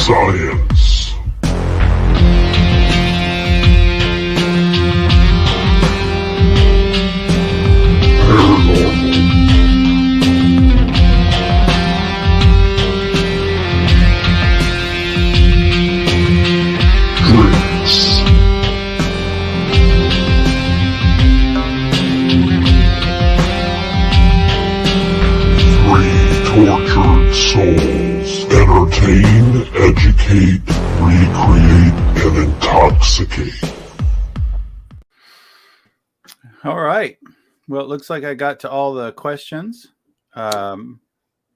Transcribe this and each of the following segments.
Science. Paranormal. Drinks. Three tortured souls. Entertain, educate, recreate, and intoxicate. All right. Well, it looks like I got to all the questions. Yeah.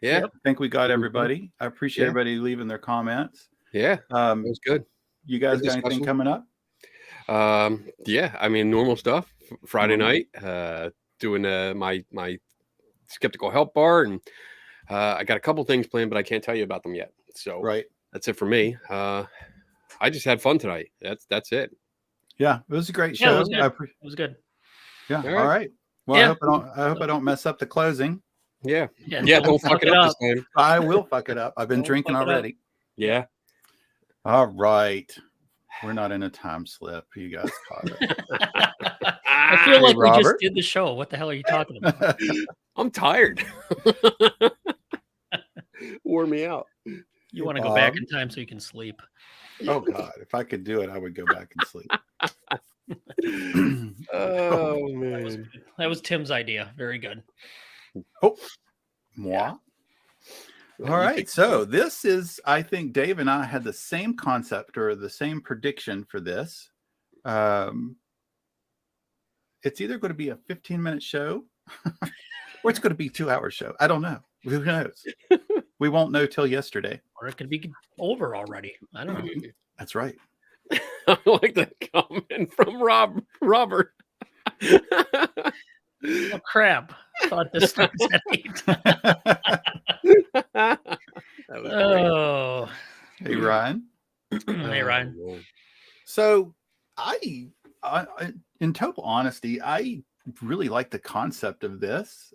I think we got everybody. I appreciate everybody leaving their comments. Yeah. That was good. You guys Good got anything discussion. coming up? Yeah. I mean, normal stuff. Friday night, doing my skeptical help bar, and I got a couple things planned, but I can't tell you about them yet. So that's it for me. I just had fun tonight. That's it. Yeah, it was a great Yeah, show. it was good. Yeah. All All right. Well, Yeah. I hope I don't mess up the closing. Yeah. Yeah, Yeah. Don't fuck it up this time. I will fuck it up. I've been Don't drinking fuck it up. already. Yeah. All right. We're not in a time slip. You guys caught it. I feel like we just Robert. did the show. What the hell are you talking about? I'm tired. Wore me out. You want to go back in time so you can sleep. Oh God, if I could do it, I would go back and sleep. Oh man. That was Tim's idea. Very good. Moi. All right. So this is, I think Dave and I had the same concept or the same prediction for this. It's either going to be a 15-minute show or it's going to be a 2-hour show. I don't know. Who knows? We won't know till yesterday. Or it could be over already. I don't know. That's right. I like that comment from Robert. Oh, crap. Thought this starts at 8. That was great. Oh. Hey, Ryan. Hey, Ryan. Oh, So I, in total honesty, I really like the concept of this.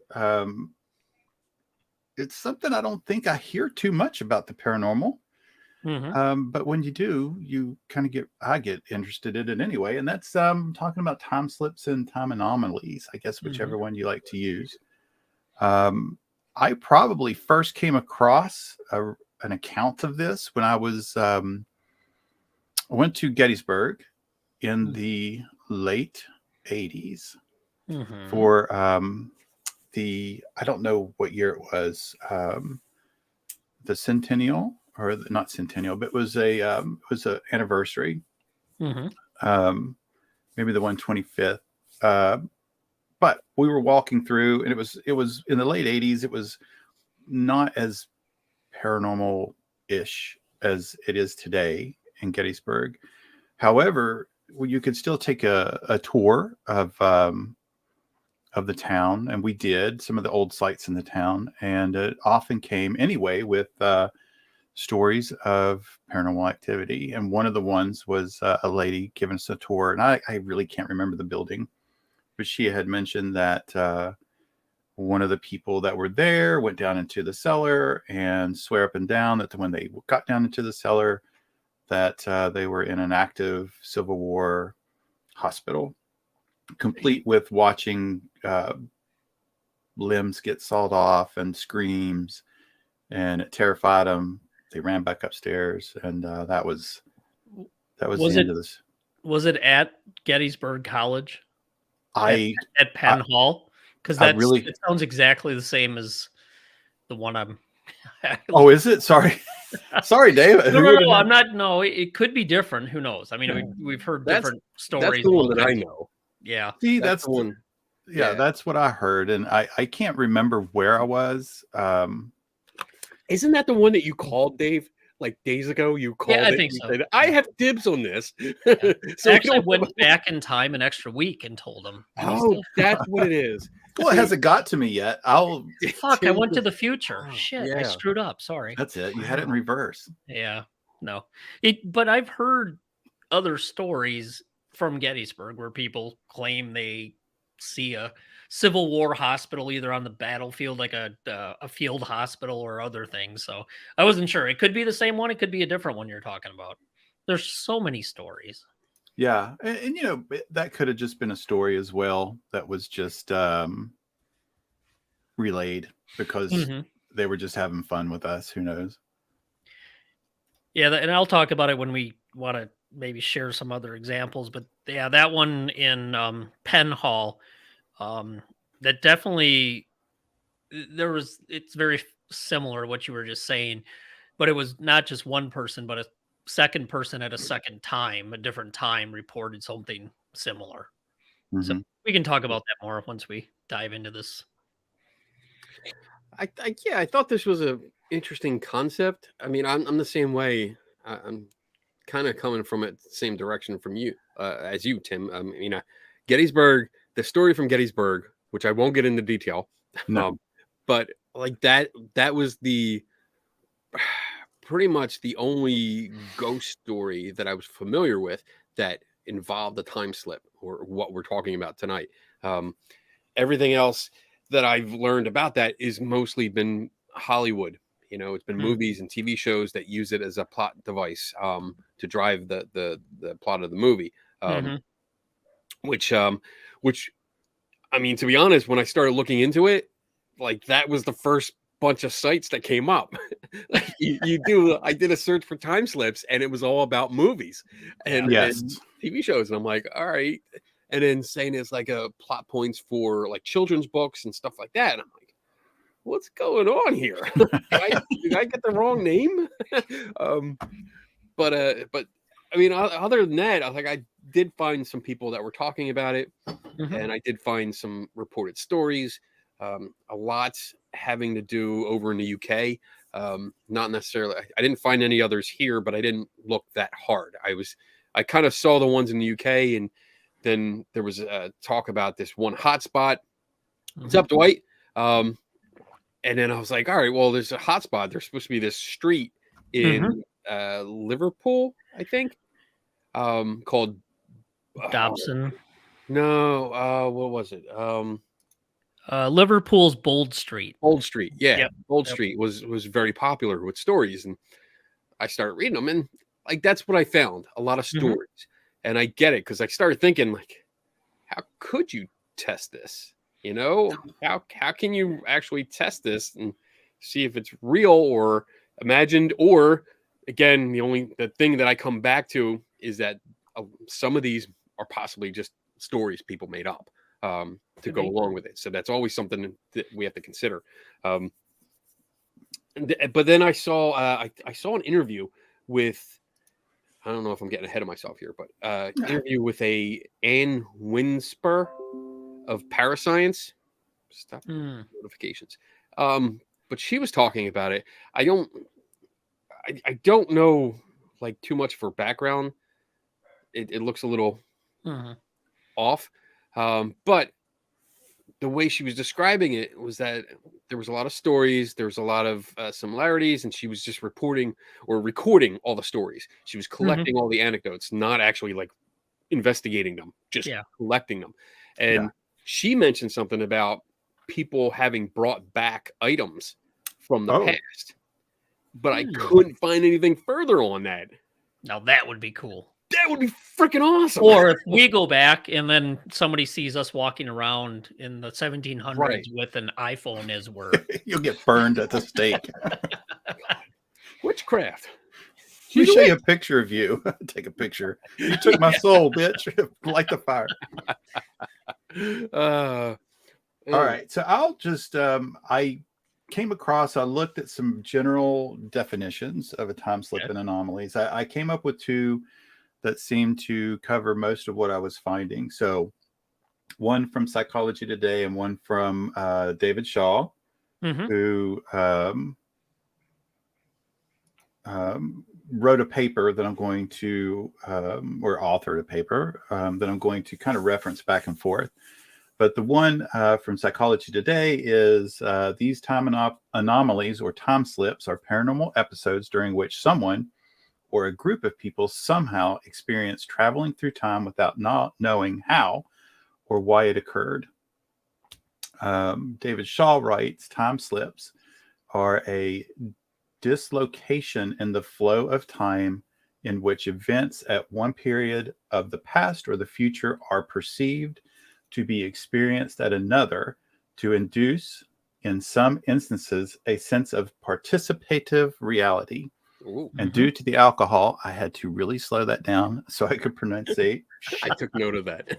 It's something I don't think I hear too much about the paranormal. Mhm. But when you do, you kind of I get interested in it anyway. And that's talking about time slips and time anomalies, I guess, whichever one you like to use. I probably first came across an account of this when I was, I went to Gettysburg in the late 80s Mhm. for I don't know what year it was, the centennial. Or not centennial, but it was a anniversary. Mhm. Maybe the 125th. But we were walking through, and it was in the late 80s. It was not as paranormal-ish as it is today in Gettysburg. However, you could still take a tour of the town, and we did some of the old sites in the town, and it often came anyway with stories of paranormal activity. And one of the ones was a lady giving us a tour, and I really can't remember the building, but she had mentioned that one of the people that were there went down into the cellar and swear up and down that when they got down into the cellar that they were in an active Civil War hospital, complete with watching limbs get sawed off and screams, and it terrified them. They ran back upstairs, and that was the end of this. Was it at Gettysburg College? At Penn Hall? Because it sounds exactly the same as the one I'm. Oh, is it? Sorry, sorry, David. No, I'm not. No, it could be different. Who knows? I mean, we've heard different stories. That's the one that I know. Yeah. See, that's the one. Yeah, that's what I heard, and I can't remember where I was. Isn't that the one that you called, Dave? Like days ago, you called it. I think so. Said, I have dibs on this. Yeah. So I actually went back in time an extra week and told him. Oh, that's what it is. Well, it hasn't got to me yet. Fuck, I went to the future. Oh, Shit, yeah. I screwed up. Sorry. That's it. You had it in reverse. Yeah, no. But I've heard other stories from Gettysburg where people claim they see a Civil War hospital, either on the battlefield, like a field hospital, or other things. So I wasn't sure. It could be the same one. It could be a different one you're talking about. There's so many stories. Yeah, and you know, that could have just been a story as well that was just relayed because they were just having fun with us. Who knows? Yeah, and I'll talk about it when we want to maybe share some other examples. But yeah, that one in Penn Hall, that definitely it's very similar to what you were just saying, but it was not just one person, but a second person at a a different time, reported something similar. So we can talk about that more once we dive into this. I thought this was a interesting concept. I mean, I'm the same way. I'm kind of coming from it same direction from you as you, Tim. You know, Gettysburg, the story from Gettysburg, which I won't get into detail. No. But like that was the pretty much the only ghost story that I was familiar with that involved a time slip, or what we're talking about tonight. Everything else that I've learned about that is mostly been Hollywood. You know, it's been movies and TV shows that use it as a plot device to drive the plot of the movie. Which I mean, to be honest, when I started looking into it, like that was the first bunch of sites that came up. Like I did a search for time slips, and it was all about movies and TV shows, and I'm like, all right. And then saying it's like a plot points for like children's books and stuff like that. And I'm like, what's going on here? Did I get the wrong name? But I mean, other than that, I did find some people that were talking about it, and I did find some reported stories. A lot having to do over in the UK. Not necessarily. I didn't find any others here, but I didn't look that hard. I kind of saw the ones in the UK, and then there was a talk about this one hotspot. What's up, Dwight? And then I was like, all right, well, there's a hotspot. There's supposed to be this street in Liverpool, I think, called Dobson. No, what was it? Liverpool's Bold Street. Bold Street, yeah. Bold Street was very popular with stories, and I started reading them, and like that's what I found, a lot of stories. And I get it, because I started thinking, like, how could you test this? You know, how can you actually test this and see if it's real or imagined? Or again, the thing that I come back to is that some of these are possibly just stories people made up to go along with it. So that's always something that we have to consider. But then I saw an interview with, I don't know if I'm getting ahead of myself here, but interview with Anne Winspur of Parascience. Stop notifications. But she was talking about it. I don't know like too much for background. It looks a little off. But the way she was describing it was that there was a lot of stories, there was a lot of similarities, and she was just reporting or recording all the stories. She was collecting all the anecdotes, not actually like investigating them, just collecting them. And she mentioned something about people having brought back items from the past, but I couldn't find anything further on that. Now that would be cool. That would be freaking awesome. Or if we go back and then somebody sees us walking around in the 1700s with an iPhone as we're... You'll get burned at the stake. Witchcraft. Let me show you a picture of you. Take a picture. You took my soul, bitch. Light the fire. All right. So I'll just... I looked at some general definitions of a time slip and anomalies. I came up with two that seemed to cover most of what I was finding. So one from Psychology Today and one from David Shaw, who wrote a paper that I'm going to, or authored a paper that I'm going to kind of reference back and forth. But the one from Psychology Today is these time anomalies or time slips are paranormal episodes during which someone or a group of people somehow experience traveling through time without not knowing how or why it occurred. David Shaw writes, time slips are a dislocation in the flow of time in which events at one period of the past or the future are perceived to be experienced at another, to induce, in some instances, a sense of participative reality. Ooh, And due to the alcohol, I had to really slow that down so I could pronunciate. I took note of that.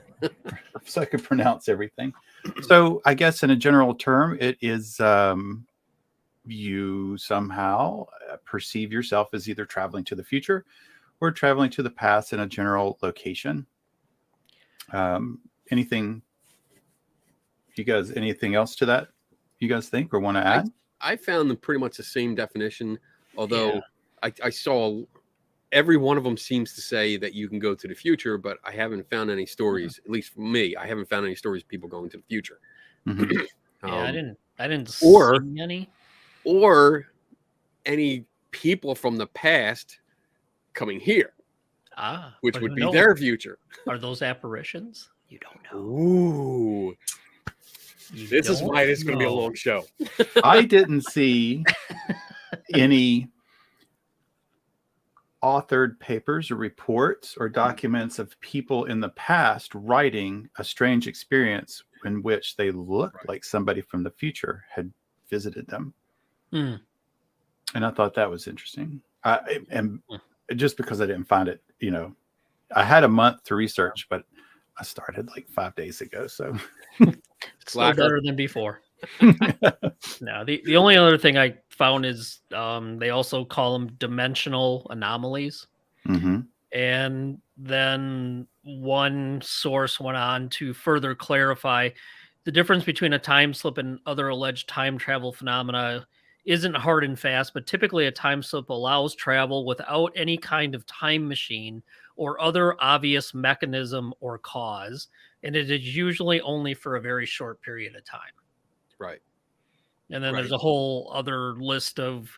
So I could pronounce everything. So I guess in a general term, it is you somehow perceive yourself as either traveling to the future or traveling to the past in a general location. Anything else to that you guys think or want to add? I found them pretty much the same definition, although Yeah. I saw every one of them seems to say that you can go to the future, but I haven't found any stories, at least for me, I haven't found any stories of people going to the future. Mhm. Yeah, I didn't or- see any. Or any people from the past coming here, which but would who be knows? their future. Are those apparitions? You don't know. Ooh, this is why this is going to be a know. long show. I didn't see any authored papers or reports or documents of people in the past writing a strange experience in which they looked like somebody from the future had visited them. Hmm. And I thought that was interesting. And just because I didn't find it, I had a month to research, but I started like 5 days ago. So It's still Slacker. better than before. No, the only other thing I found is they also call them dimensional anomalies. Mhm. And then one source went on to further clarify the difference between a time slip and other alleged time travel phenomena isn't hard and fast, but typically a time slip allows travel without any kind of time machine or other obvious mechanism or cause, and it is usually only for a very short period of time. Right. And then there's Right. a whole other list of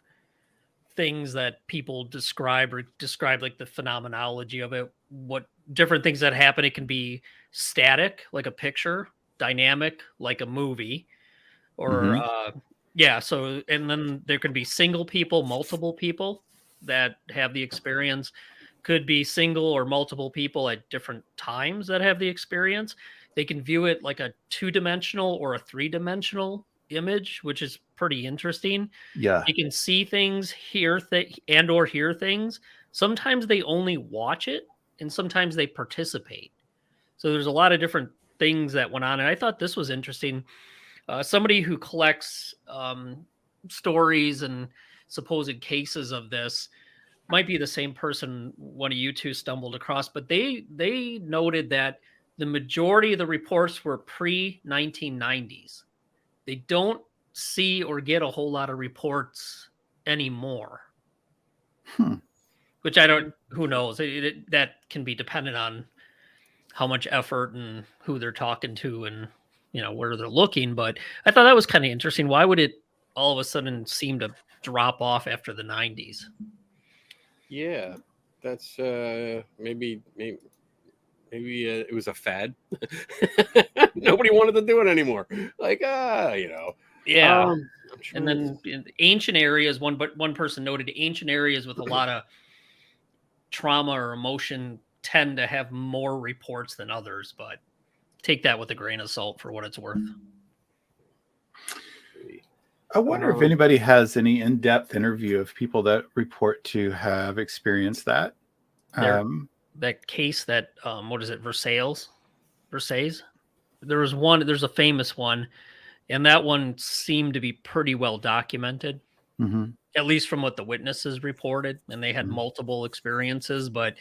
things that people describe like the phenomenology of it, what different things that happen. It can be static, like a picture, dynamic, like a movie, or so and then there could be single people, multiple people that have the experience. Could be single or multiple people at different times that have the experience. They can view it like a 2-dimensional or a 3-dimensional image, which is pretty interesting. Yeah. They can see things, hear and or hear things. Sometimes they only watch it, and sometimes they participate. So there's a lot of different things that went on, and I thought this was interesting. Somebody who collects stories and supposed cases of this might be the same person one of you two stumbled across, but they noted that the majority of the reports were pre-1990s. They don't see or get a whole lot of reports anymore. Which I don't, who knows? That can be dependent on how much effort and who they're talking to and, where they're looking. But I thought that was kind of interesting. Why would it all of a sudden seem to drop off after the 90s? Yeah, that's maybe it was a fad. Nobody wanted to do it anymore. Like, Yeah. I'm sure And then in ancient areas, one person noted ancient areas with a lot of trauma or emotion tend to have more reports than others, but take that with a grain of salt for what it's worth. I wonder if anybody has any in-depth interview of people that report to have experienced that. That case that, what is it, Versailles? There's a famous one, and that one seemed to be pretty well documented, at least from what the witnesses reported, and they had multiple experiences, but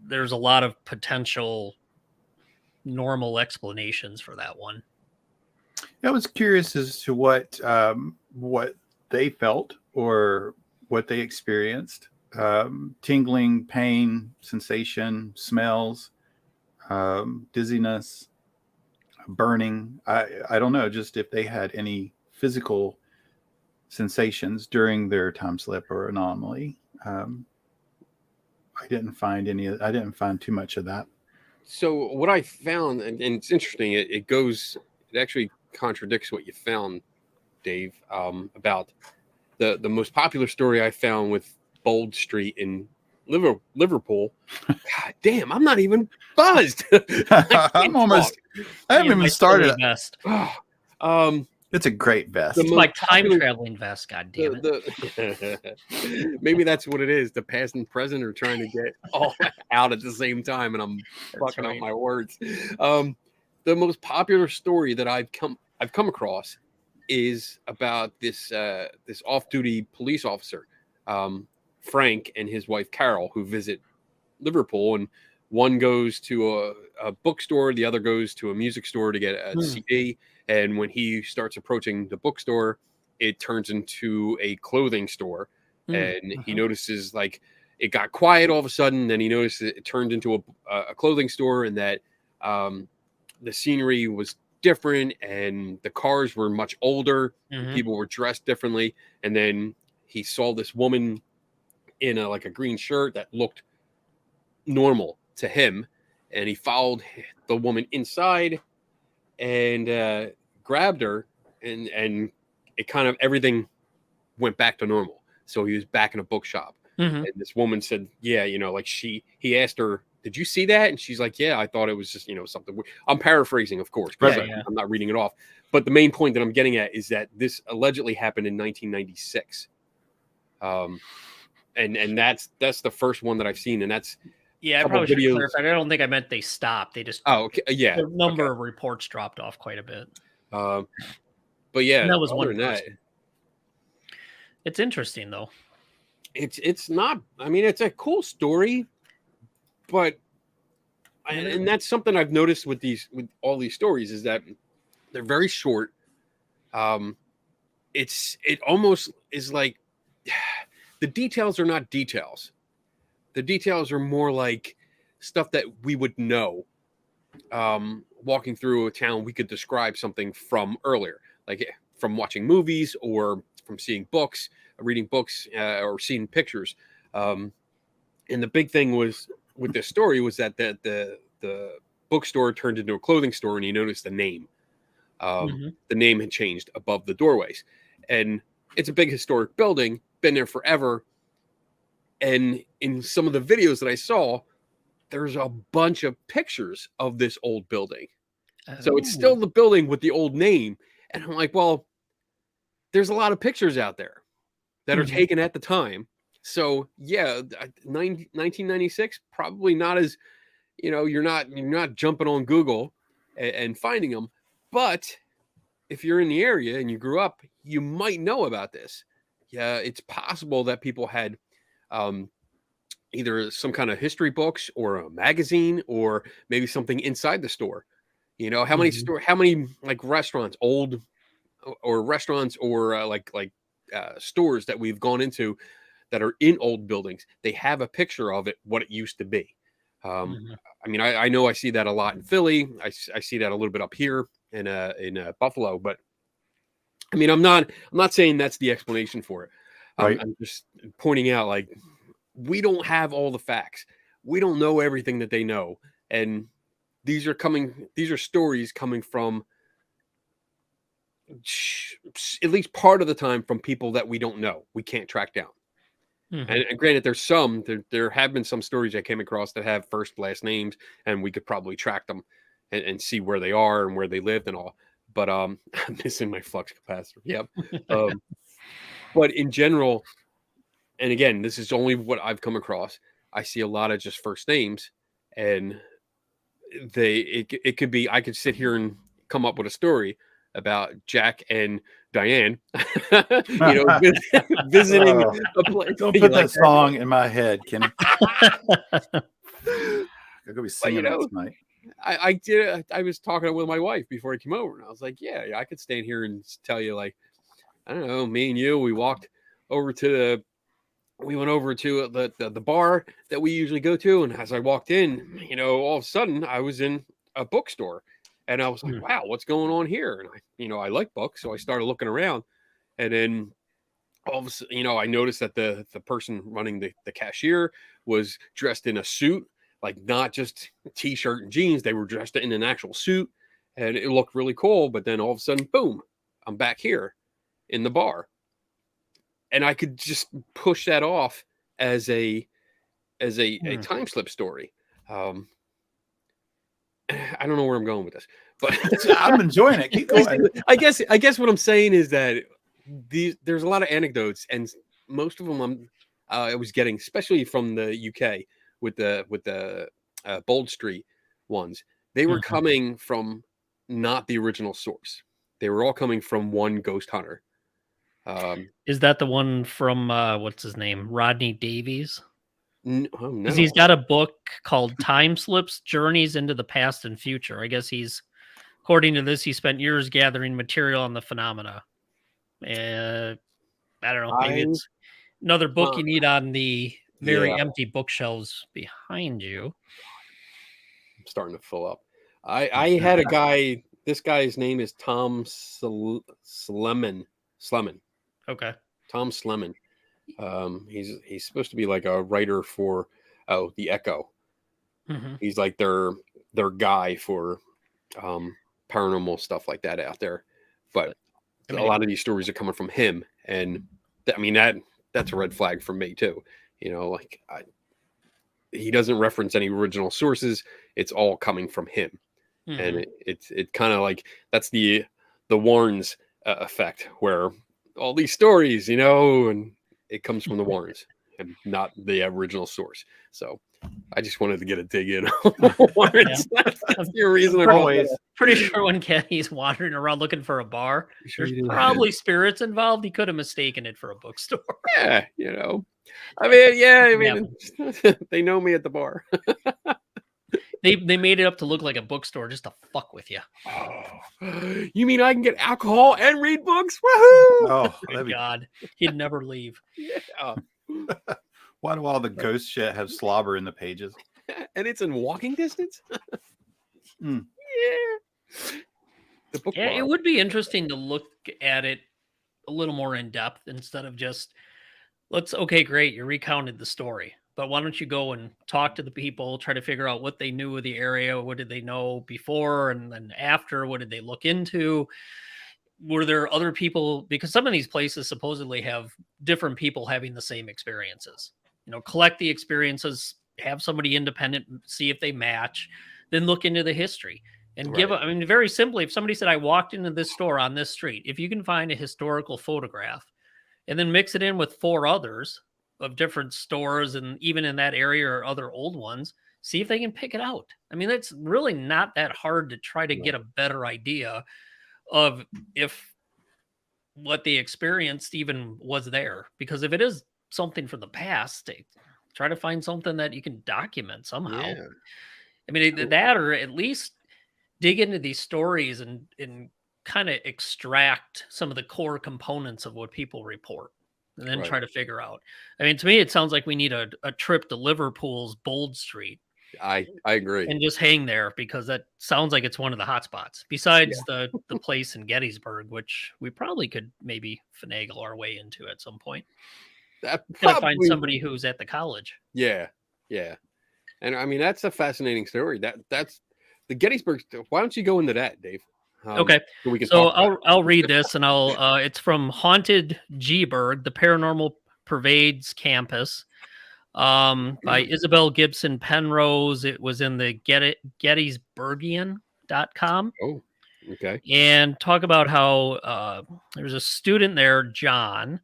there's a lot of potential normal explanations for that one. I was curious as to what they felt or what they experienced. Tingling, pain, sensation, smells, dizziness, burning. I don't know, just if they had any physical sensations during their time slip or anomaly. I didn't find too much of that. So what I found, and it's interesting, it actually contradicts what you found, Dave, about the most popular story I found with Bold Street in Liverpool. God damn, I'm not even buzzed. I'm almost. I haven't even started. Vest. It's a great vest. It's my time traveling vest. God damn it. Maybe that's what it is. The past and present are trying to get all out at the same time, and I'm fucking up my words. The most popular story that I've come across is about this off-duty police officer, Frank, and his wife Carol, who visit Liverpool, and one goes to a bookstore, the other goes to a music store to get a CD. And when he starts approaching the bookstore, it turns into a clothing store. And he notices, like, it got quiet all of a sudden. Then he notices it turned into a clothing store, and that the scenery was different and the cars were much older. People were dressed differently. And then he saw this woman in a green shirt that looked normal to him. And he followed the woman inside and grabbed her, and it kind of, everything went back to normal. So he was back in a bookshop. And this woman said, yeah, he asked her, did you see that? And she's like, yeah, I thought it was just, something weird. I'm paraphrasing, of course, because I'm not reading it off. But the main point that I'm getting at is that this allegedly happened in 1996. And that's the first one that I've seen. And that's, I probably should clarify. I don't think I meant they stopped. They just, the number of reports dropped off quite a bit. But yeah, and that was one person. It's interesting though. It's not, I mean, it's a cool story, but and that's something I've noticed with all these stories, is that they're very short. It almost is like the details are not details. The details are more like stuff that we would know. Walking through a town, we could describe something from earlier, like from watching movies or from seeing books, reading books, or seeing pictures. And the big thing was with this story was that the bookstore turned into a clothing store, and he noticed the name. The name had changed above the doorways, and it's a big historic building, been there forever. And in some of the videos that I saw, there's a bunch of pictures of this old building. So it's still the building with the old name. And I'm like, well, there's a lot of pictures out there that are taken at the time. So yeah, 1996, probably not as, you're not jumping on Google and finding them. But if you're in the area and you grew up, you might know about this. Yeah, it's possible that people had either some kind of history books or a magazine, or maybe something inside the store. How many like restaurants, old or restaurants or stores that we've gone into that are in old buildings, they have a picture of it, what it used to be. I mean, I know I see that a lot in Philly. I see that a little bit up here in Buffalo, but I mean, I'm not saying that's the explanation for it. Right. I'm just pointing out, like, we don't have all the facts. We don't know everything that they know. And these are stories coming from, at least part of the time, from people that we don't know. We can't track down. And granted, there have been some stories I came across that have first, last names, and we could probably track them and see where they are and where they lived and all. But I'm missing my flux capacitor. Yep. But in general, and again, this is only what I've come across, I see a lot of just first names, and it could be, I could sit here and come up with a story about Jack and Diane, visiting a place. Don't put that song in my head, Kenny. I'm gonna be singing that tonight. I was talking with my wife before I came over, and I was like, yeah, I could stand here and tell you, like, I don't know, me and you, we went over to the bar that we usually go to. And as I walked in, all of a sudden I was in a bookstore, and I was like, wow, what's going on here? And I like books. So I started looking around, and then all of a sudden, I noticed that the person running the cashier was dressed in a suit, like not just t-shirt and jeans. They were dressed in an actual suit. and it looked really cool. But then all of a sudden, boom, I'm back here in the bar, and I could just push that off as a time slip story. I don't know where I'm going with this, but I'm enjoying it. Keep going. I guess what I'm saying is that there's a lot of anecdotes, and most of them I was getting, especially from the UK with the Bold Street ones. They were coming from not the original source. They were all coming from one ghost hunter. Is that the one from what's his name, Rodney Davies? No. Because he's got a book called Time Slips: Journeys into the Past and Future. I guess according to this, he spent years gathering material on the phenomena. I don't know. Maybe it's another book you need on the very empty bookshelves behind you. I'm starting to fill up. I had a guy. This guy's name is Tom Slemen. Okay. Tom Slemen. He's supposed to be like a writer for the Echo. Mm-hmm. He's like their guy for paranormal stuff like that out there. But a lot of these stories are coming from him, and that's a red flag for me too. Like he doesn't reference any original sources. It's all coming from him, and it's kind of like that's the Warrens effect, where all these stories, and it comes from the Warrens and not the original source. So I just wanted to get a dig in on Warrens. That's the reason. Always. Pretty sure when Kenny's wandering around looking for a bar, there's probably spirits involved. He could have mistaken it for a bookstore. Yeah, they know me at the bar. They made it up to look like a bookstore just to fuck with you. Oh, you mean I can get alcohol and read books? Woohoo! Oh my God, he'd never leave. Yeah. Why do all the ghost shit have slobber in the pages? And it's in walking distance? Yeah. The book bar. It would be interesting to look at it a little more in depth instead of just okay, great, you recounted the story. But why don't you go and talk to the people, try to figure out what they knew of the area, what did they know before, and then after, what did they look into? Were there other people? Because some of these places supposedly have different people having the same experiences. Collect the experiences, have somebody independent, see if they match, then look into the history. And very simply, if somebody said, I walked into this store on this street, if you can find a historical photograph and then mix it in with 4 others of different stores, and even in that area or other old ones, see if they can pick it out. It's really not that hard to try to get a better idea of if what they experienced even was there. Because if it is something from the past, try to find something that you can document somehow. Yeah. That, or at least dig into these stories and kind of extract some of the core components of what people report. And then try to figure out. To me, it sounds like we need a trip to Liverpool's Bold Street. I agree. And just hang there, because that sounds like it's one of the hot spots. Besides the place in Gettysburg, which we probably could maybe finagle our way into at some point. Gotta find somebody who's at the college. Yeah. And that's a fascinating story. That's the Gettysburg. Why don't you go into that, Dave? Okay, so I'll read this, and it's from Haunted Geeburg, The Paranormal Pervades Campus, by Isabel Gibson Penrose. It was in the Gettysburgian.com. Oh, okay. And talk about how there's a student there, John,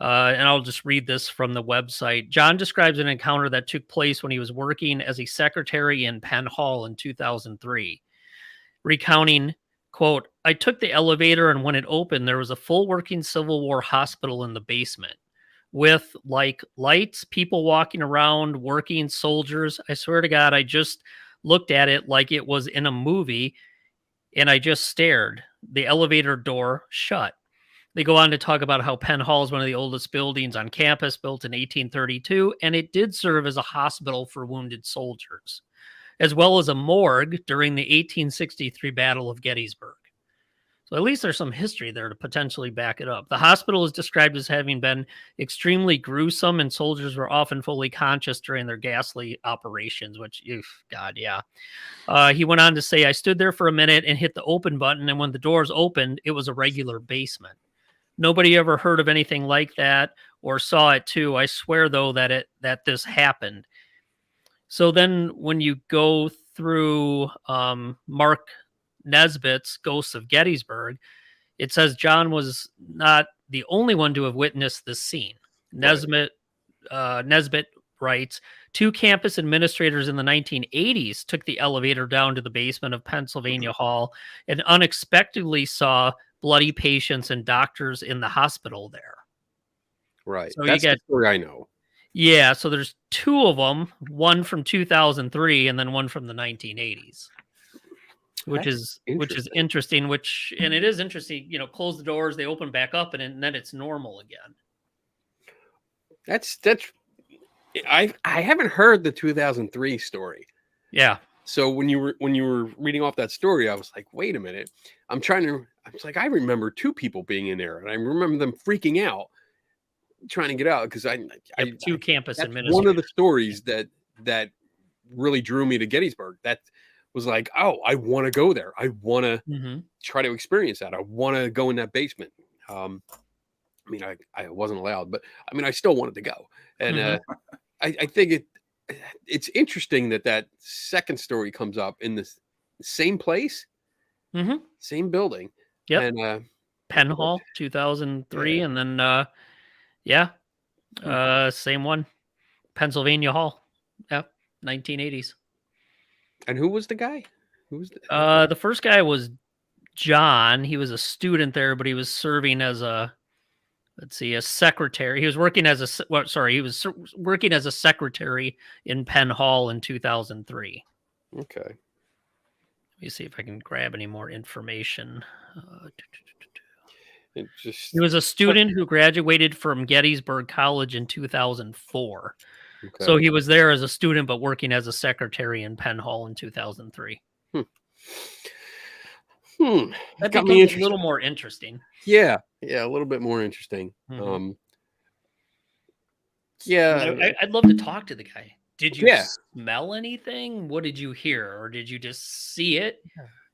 and I'll just read this from the website. John describes an encounter that took place when he was working as a secretary in Penn Hall in 2003, recounting, quote, I took the elevator, and when it opened, there was a full working Civil War hospital in the basement with lights, people walking around, working soldiers. I swear to God, I just looked at it like it was in a movie, and I just stared. The elevator door shut. They go on to talk about how Penn Hall is one of the oldest buildings on campus, built in 1832, and it did serve as a hospital for wounded soldiers, as well as a morgue during the 1863 Battle of Gettysburg. So at least there's some history there to potentially back it up. The hospital is described as having been extremely gruesome, and soldiers were often fully conscious during their ghastly operations, which, God, yeah. He went on to say, I stood there for a minute and hit the open button, and when the doors opened, it was a regular basement. Nobody ever heard of anything like that or saw it too. I swear, though, that this happened. So then when you go through Mark Nesbitt's Ghosts of Gettysburg, it says John was not the only one to have witnessed this scene. Nesbitt writes, 2 campus administrators in the 1980s took the elevator down to the basement of Pennsylvania Hall and unexpectedly saw bloody patients and doctors in the hospital there. Right. So That's you get the story I know. Yeah, so there's 2 of them, one from 2003 and then one from the 1980s. Which is interesting, and it is interesting, close the doors, they open back up, and then it's normal again. That's I haven't heard the 2003 story. Yeah. So when you were reading off that story, I was like, wait a minute. I was like, I remember 2 people being in there, and I remember them freaking out, trying to get out, because I 2 campus administrators. One of the stories that really drew me to Gettysburg. That was like, oh, I want to go there. I want to try to experience that. I want to go in that basement. I mean, I wasn't allowed, but I mean, I still wanted to go. And I think it's interesting that second story comes up in the same place, same building. Yep. And Penn Hall, 2003, and then same one, Pennsylvania Hall. Yep, 1980s. And who was the guy? The first guy was John. He was a student there, but he was serving as a secretary. He was working as working as a secretary in Penn Hall in 2003. Okay. Let me see if I can grab any more information. He was a student who graduated from Gettysburg College in 2004. Okay. So he was there as a student, but working as a secretary in Penn Hall in 2003. That got me a little more interesting. Yeah, a little bit more interesting. I'd love to talk to the guy. Did you smell anything? What did you hear, or did you just see it?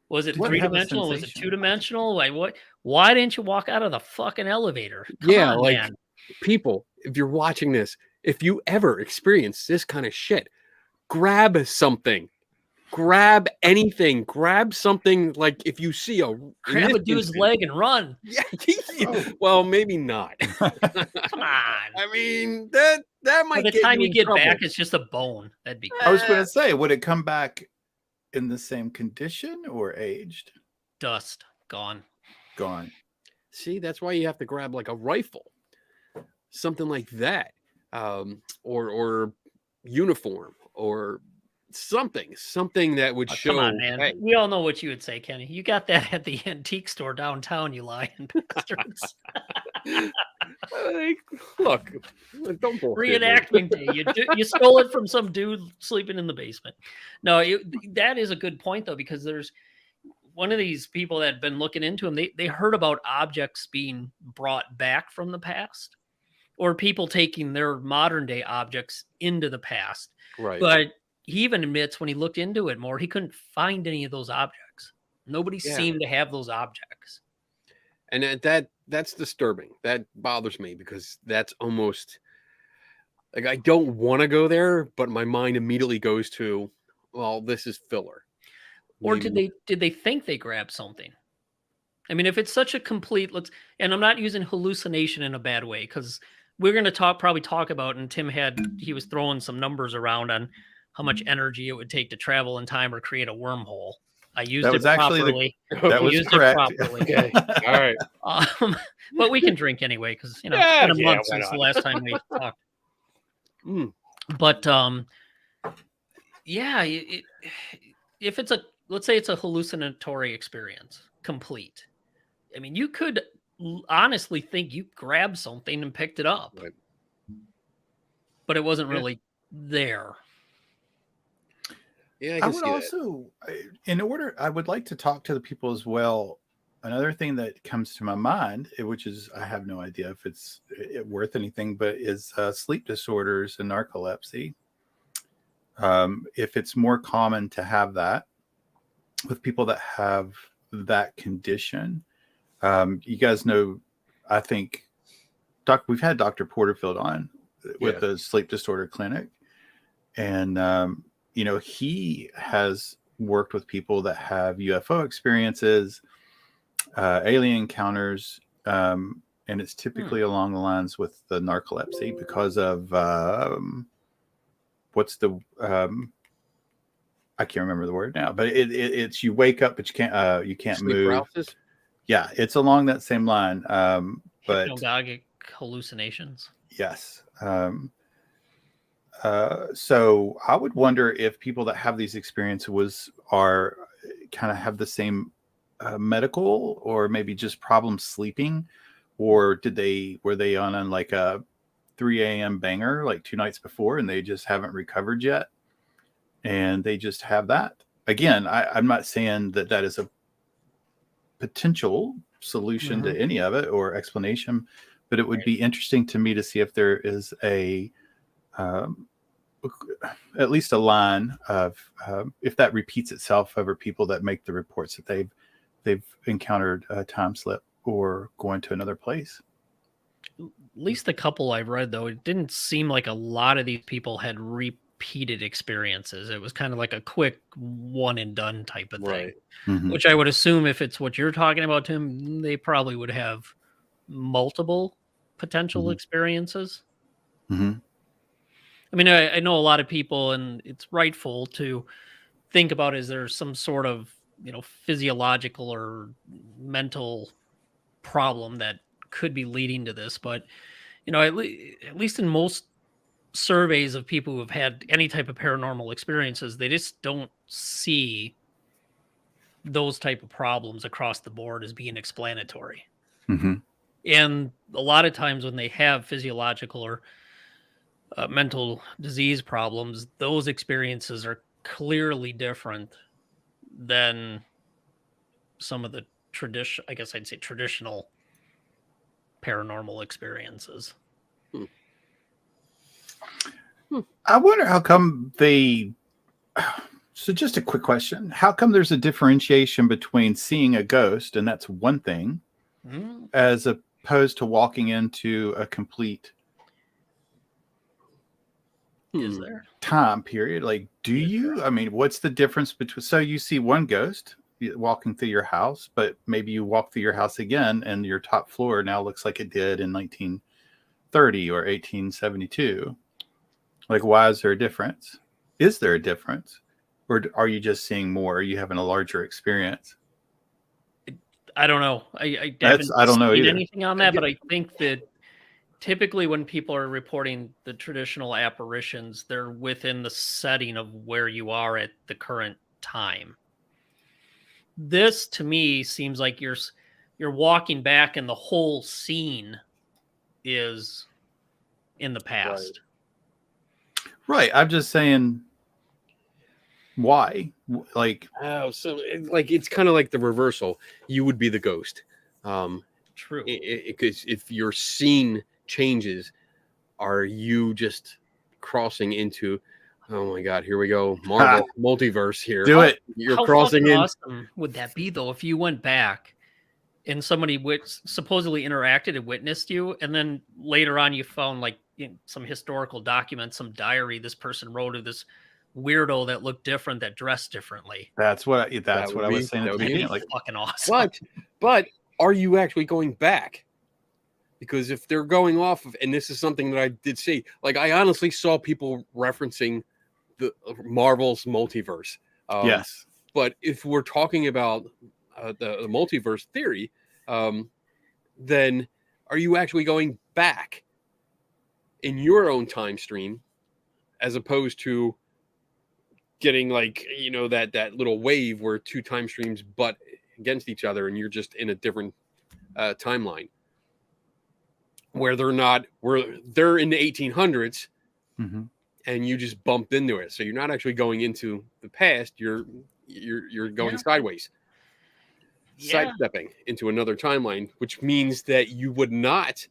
Was it 3-dimensional? Was it 2-dimensional? Like what? Why didn't you walk out of the fucking elevator? Come on, man. People, if you're watching this, if you ever experience this kind of shit, grab something. Grab anything. Grab something. Like if you see grab a dude's leg and run. Yeah. Well, maybe not. Come on. I mean, that might. By the time you get back, it's just a bone. That'd be. I was going to say, would it come back in the same condition or aged? Dust gone. See, that's why you have to grab like a rifle, something like that, or uniform, or something that would show. Come on, man. Hey. We all know what you would say, Kenny. You got that at the antique store downtown, you lying bastards. Look, don't reenactment day. You stole it from some dude sleeping in the basement. No, that is a good point though, because there's one of these people that had been looking into him. They heard about objects being brought back from the past, or people taking their modern day objects into the past. Right, but he even admits when he looked into it more, he couldn't find any of those objects. Nobody seemed to have those objects. And that's disturbing. That bothers me, because that's almost like I don't want to go there, but my mind immediately goes to, well, this is filler. Or did they think they grabbed something? I mean, if it's such a complete, and I'm not using hallucination in a bad way, because we're going to probably talk about, and Tim he was throwing some numbers around on how much energy it would take to travel in time or create a wormhole. I used it properly. That was correct. Okay. All right. But we can drink anyway, because it's been a month since the last time we talked. But if it's let's say it's a hallucinatory experience, complete. I mean, you could honestly think you grabbed something and picked it up, right, but it wasn't really there. Yeah, I would also, I would like to talk to the people as well another thing that comes to my mind, which is I have no idea if it's worth anything, but is sleep disorders and narcolepsy. If it's more common to have that with people that have that condition. You guys know, I think, we've had Dr. Porterfield on with the sleep disorder clinic. And, he has worked with people that have UFO experiences, alien encounters, and it's typically along the lines with the narcolepsy because of I can't remember the word now, but it's you wake up but you can't Sleep move. paralysis? Yeah, it's along that same line. But hypnagogic hallucinations. yes. So I would wonder if people that have these experiences are kind of have the same medical or maybe just problems sleeping, or were they on like a 3 a.m. banger like 2 nights before and they just haven't recovered yet, and they just have that. Again, I'm not saying that is a potential solution to any of it or explanation, but it would be interesting to me to see if there is at least a line of if that repeats itself over people that make the reports that they've encountered a time slip or going to another place. At least the couple I've read, though, it didn't seem like a lot of these people had repeated experiences. It was kind of like a quick one and done type of thing, which I would assume if it's what you're talking about, Tim, they probably would have multiple potential experiences. I mean, I know a lot of people, and it's rightful to think about, is there some sort of, physiological or mental problem that could be leading to this? But, at least in most surveys of people who have had any type of paranormal experiences, they just don't see those type of problems across the board as being explanatory. And a lot of times when they have physiological or mental disease problems, those experiences are clearly different than some of the traditional paranormal experiences. I wonder how come so just a quick question. How come there's a differentiation between seeing a ghost, and that's one thing, as opposed to walking into a complete is there time period? Like, I mean, what's the difference between, so you see one ghost walking through your house, but maybe you walk through your house again and your top floor now looks like it did in 1930 or 1872. Like, why is there a difference? Is there a difference? Or are you just seeing more? Are you having a larger experience? I don't know. I don't know either. Anything on that, but I think that typically when people are reporting the traditional apparitions, they're within the setting of where you are at the current time. This, to me, seems like you're walking back and the whole scene is in the past. Right. I'm just saying, why? Like, it's kind of like the reversal. You would be the ghost. True. Because if your scene changes, are you just crossing into, oh my God, here we go, Marvel multiverse here. Do it. You're How crossing in. Awesome would that be, though, if you went back and somebody supposedly interacted and witnessed you, and then later on you found like some historical document, some diary this person wrote of this weirdo that looked different, that dressed differently. That's what I was saying at the beginning. Like, fucking awesome. But are you actually going back? Because if they're going off of, and this is something that I did see, like I honestly saw people referencing the Marvel's multiverse. Yes. But if we're talking about the multiverse theory, then are you actually going back in your own time stream, as opposed to getting like, that little wave where two time streams butt against each other and you're just in a different timeline where they're in the 1800s and you just bumped into it. So you're not actually going into the past. You're going sideways. Yeah. sidestepping into another timeline, which means that you would not.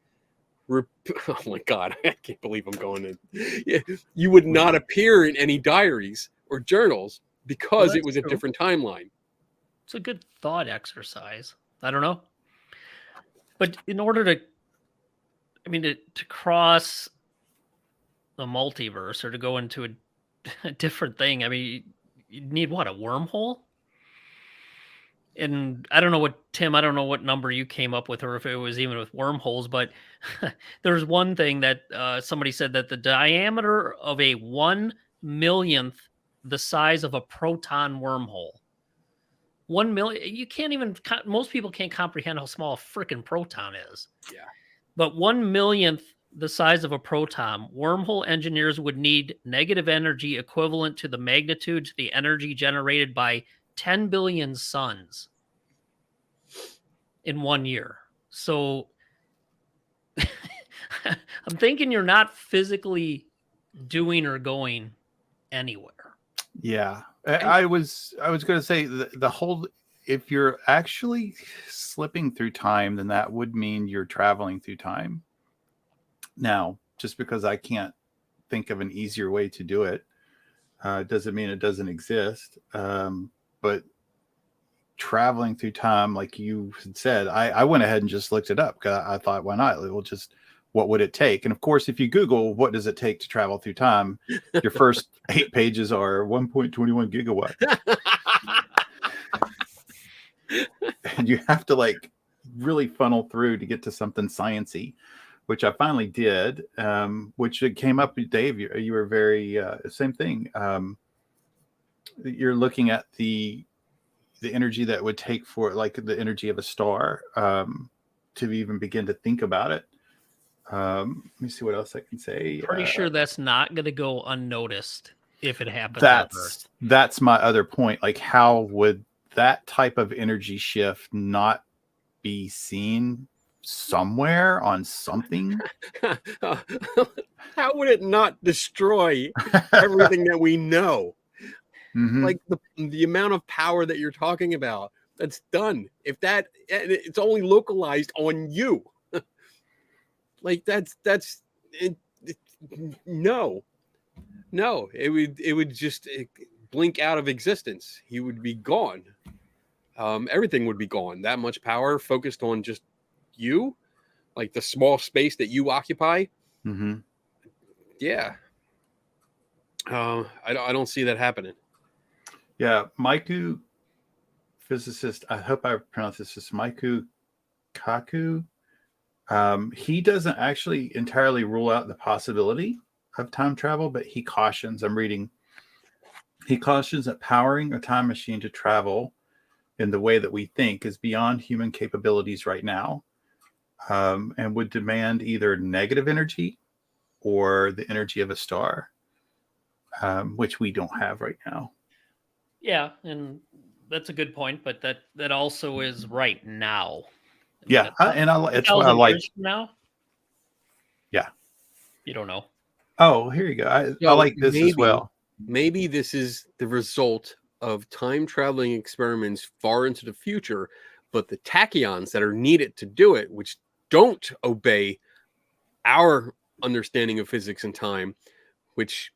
Oh my God, I can't believe I'm going in. Yeah, you would not appear in any diaries or journals because it that's was a true. different timeline. It's a good thought exercise. I don't know. But in order to, I mean, to cross the multiverse or to go into a different thing, I mean, you need what, a wormhole? And I don't know what, Tim, I don't know what number you came up with or if it was even with wormholes, but there's one thing that somebody said that the diameter of a 1/1,000,000th the size of a proton wormhole. 1,000,000, you can't even, most people can't comprehend how small a freaking proton is. Yeah. But 1/1,000,000th the size of a proton, wormhole engineers would need negative energy equivalent to the magnitude to the energy generated by 10 billion suns in 1 year. So I'm thinking you're not physically doing or going anywhere. Yeah, I was going to say the whole, if you're actually slipping through time, then that would mean you're traveling through time. Now, just because I can't think of an easier way to do it, doesn't mean it doesn't exist. But traveling through time, like you had said, I went ahead and just looked it up because I thought, why not? We'll just, what would it take? And of course, if you Google what does it take to travel through time, your first 8 pages are 1.21 gigawatts. And you have to like really funnel through to get to something sciencey, which I finally did, which it came up, Dave, you were very, same thing. You're looking at the energy that would take for like the energy of a star to even begin to think about it. Let me see what else I can say. Pretty sure that's not going to go unnoticed if it happens on Earth. That's my other point. Like, how would that type of energy shift not be seen somewhere on something? How would it not destroy everything that we know? Mm-hmm. Like the amount of power that you're talking about, that's done. If that, it's only localized on you. Like that's it, no, it would just blink out of existence. He would be gone. Everything would be gone. That much power focused on just you, like the small space that you occupy. Mm-hmm. Yeah. I don't see that happening. Yeah, Maiku, physicist, I hope I pronounced this, is Maiku Kaku. He doesn't actually entirely rule out the possibility of time travel, but he cautions that powering a time machine to travel in the way that we think is beyond human capabilities right now, and would demand either negative energy or the energy of a star, which we don't have right now. Yeah, and that's a good point, but that also is right now. Yeah, and it's what I 1,000 like. years from now? Yeah. You don't know. Oh, here you go. I like this as well. Maybe this is the result of time traveling experiments far into the future, but the tachyons that are needed to do it, which don't obey our understanding of physics and time, which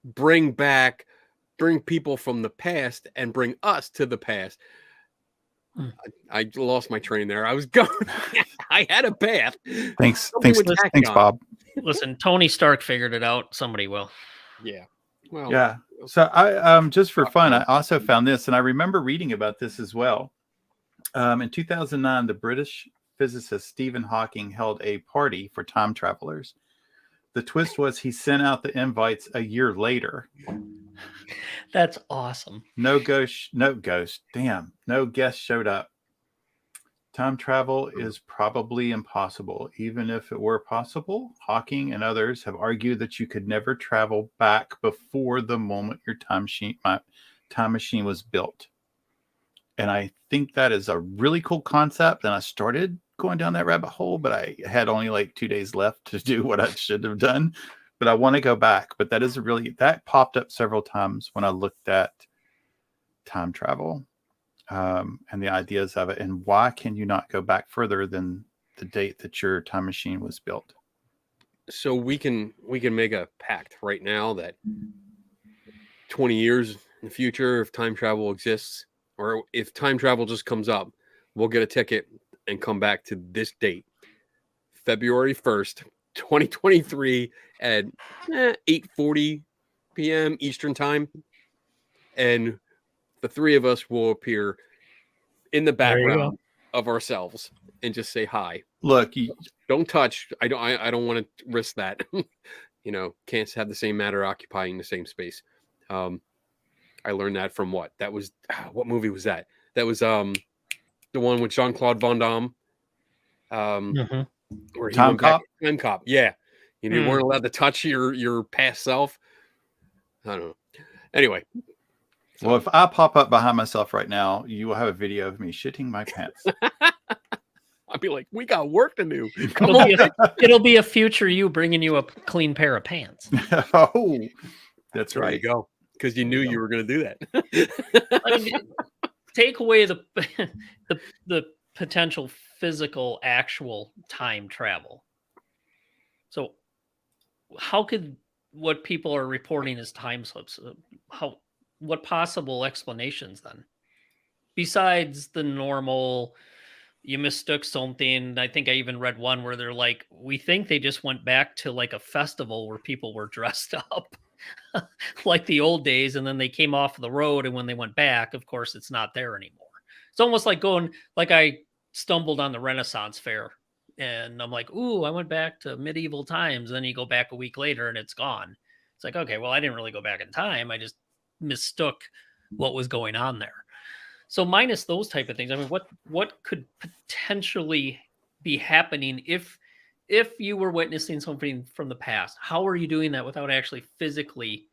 bring people from the past and bring us to the past. I lost my train there. I was going. I had a path. Thanks, Bob. Listen, Tony Stark figured it out. Somebody will. Yeah. Well. Yeah. So I just for fun, I also found this, and I remember reading about this as well. In 2009, the British physicist Stephen Hawking held a party for time travelers. The twist was he sent out the invites a year later. That's awesome. No guest showed up. Time travel is probably impossible. Even if it were possible, Hawking and others have argued that you could never travel back before the moment your time machine was built. And I think that is a really cool concept. And I started going down that rabbit hole, but I had only like 2 days left to do what I should have done. But I want to go back. But that popped up several times when I looked at time travel. and the ideas of it, and why can you not go back further than the date that your time machine was built? So we can make a pact right now that 20 years in the future, if time travel exists, or if time travel just comes up, we'll get a ticket and come back to this date, February 1st, 2023 at 8:40 p.m. Eastern time. And the three of us will appear in the There you go. background of ourselves and just say hi. Look, Don't touch. I don't want to risk that. Can't have the same matter occupying the same space. I learned that from what? That was what movie was that? That was the one with Jean-Claude Van Damme. Where he Time went back. Cop? Time Cop. Yeah. You weren't allowed to touch your past self. I don't know. Anyway. Well, if I pop up behind myself right now, you will have a video of me shitting my pants. I'll be like, we got work to do. Come on. It'll be a future you bringing you a clean pair of pants. Oh, that's There right. you go. Because you knew you were going to do that. I mean, take away the potential physical, actual time travel. So, how could what people are reporting as time slips? What possible explanations then? Besides the normal, you mistook something. I think I even read one where they're like, we think they just went back to like a festival where people were dressed up like the old days, and then they came off the road, and when they went back, of course, it's not there anymore. It's almost like I stumbled on the Renaissance Fair, and I'm like, ooh, I went back to medieval times. Then you go back a week later, and it's gone. It's like, okay, well, I didn't really go back in time. I just mistook what was going on there. So minus those type of things, I mean, what could potentially be happening if you were witnessing something from the past? How are you doing that without actually physically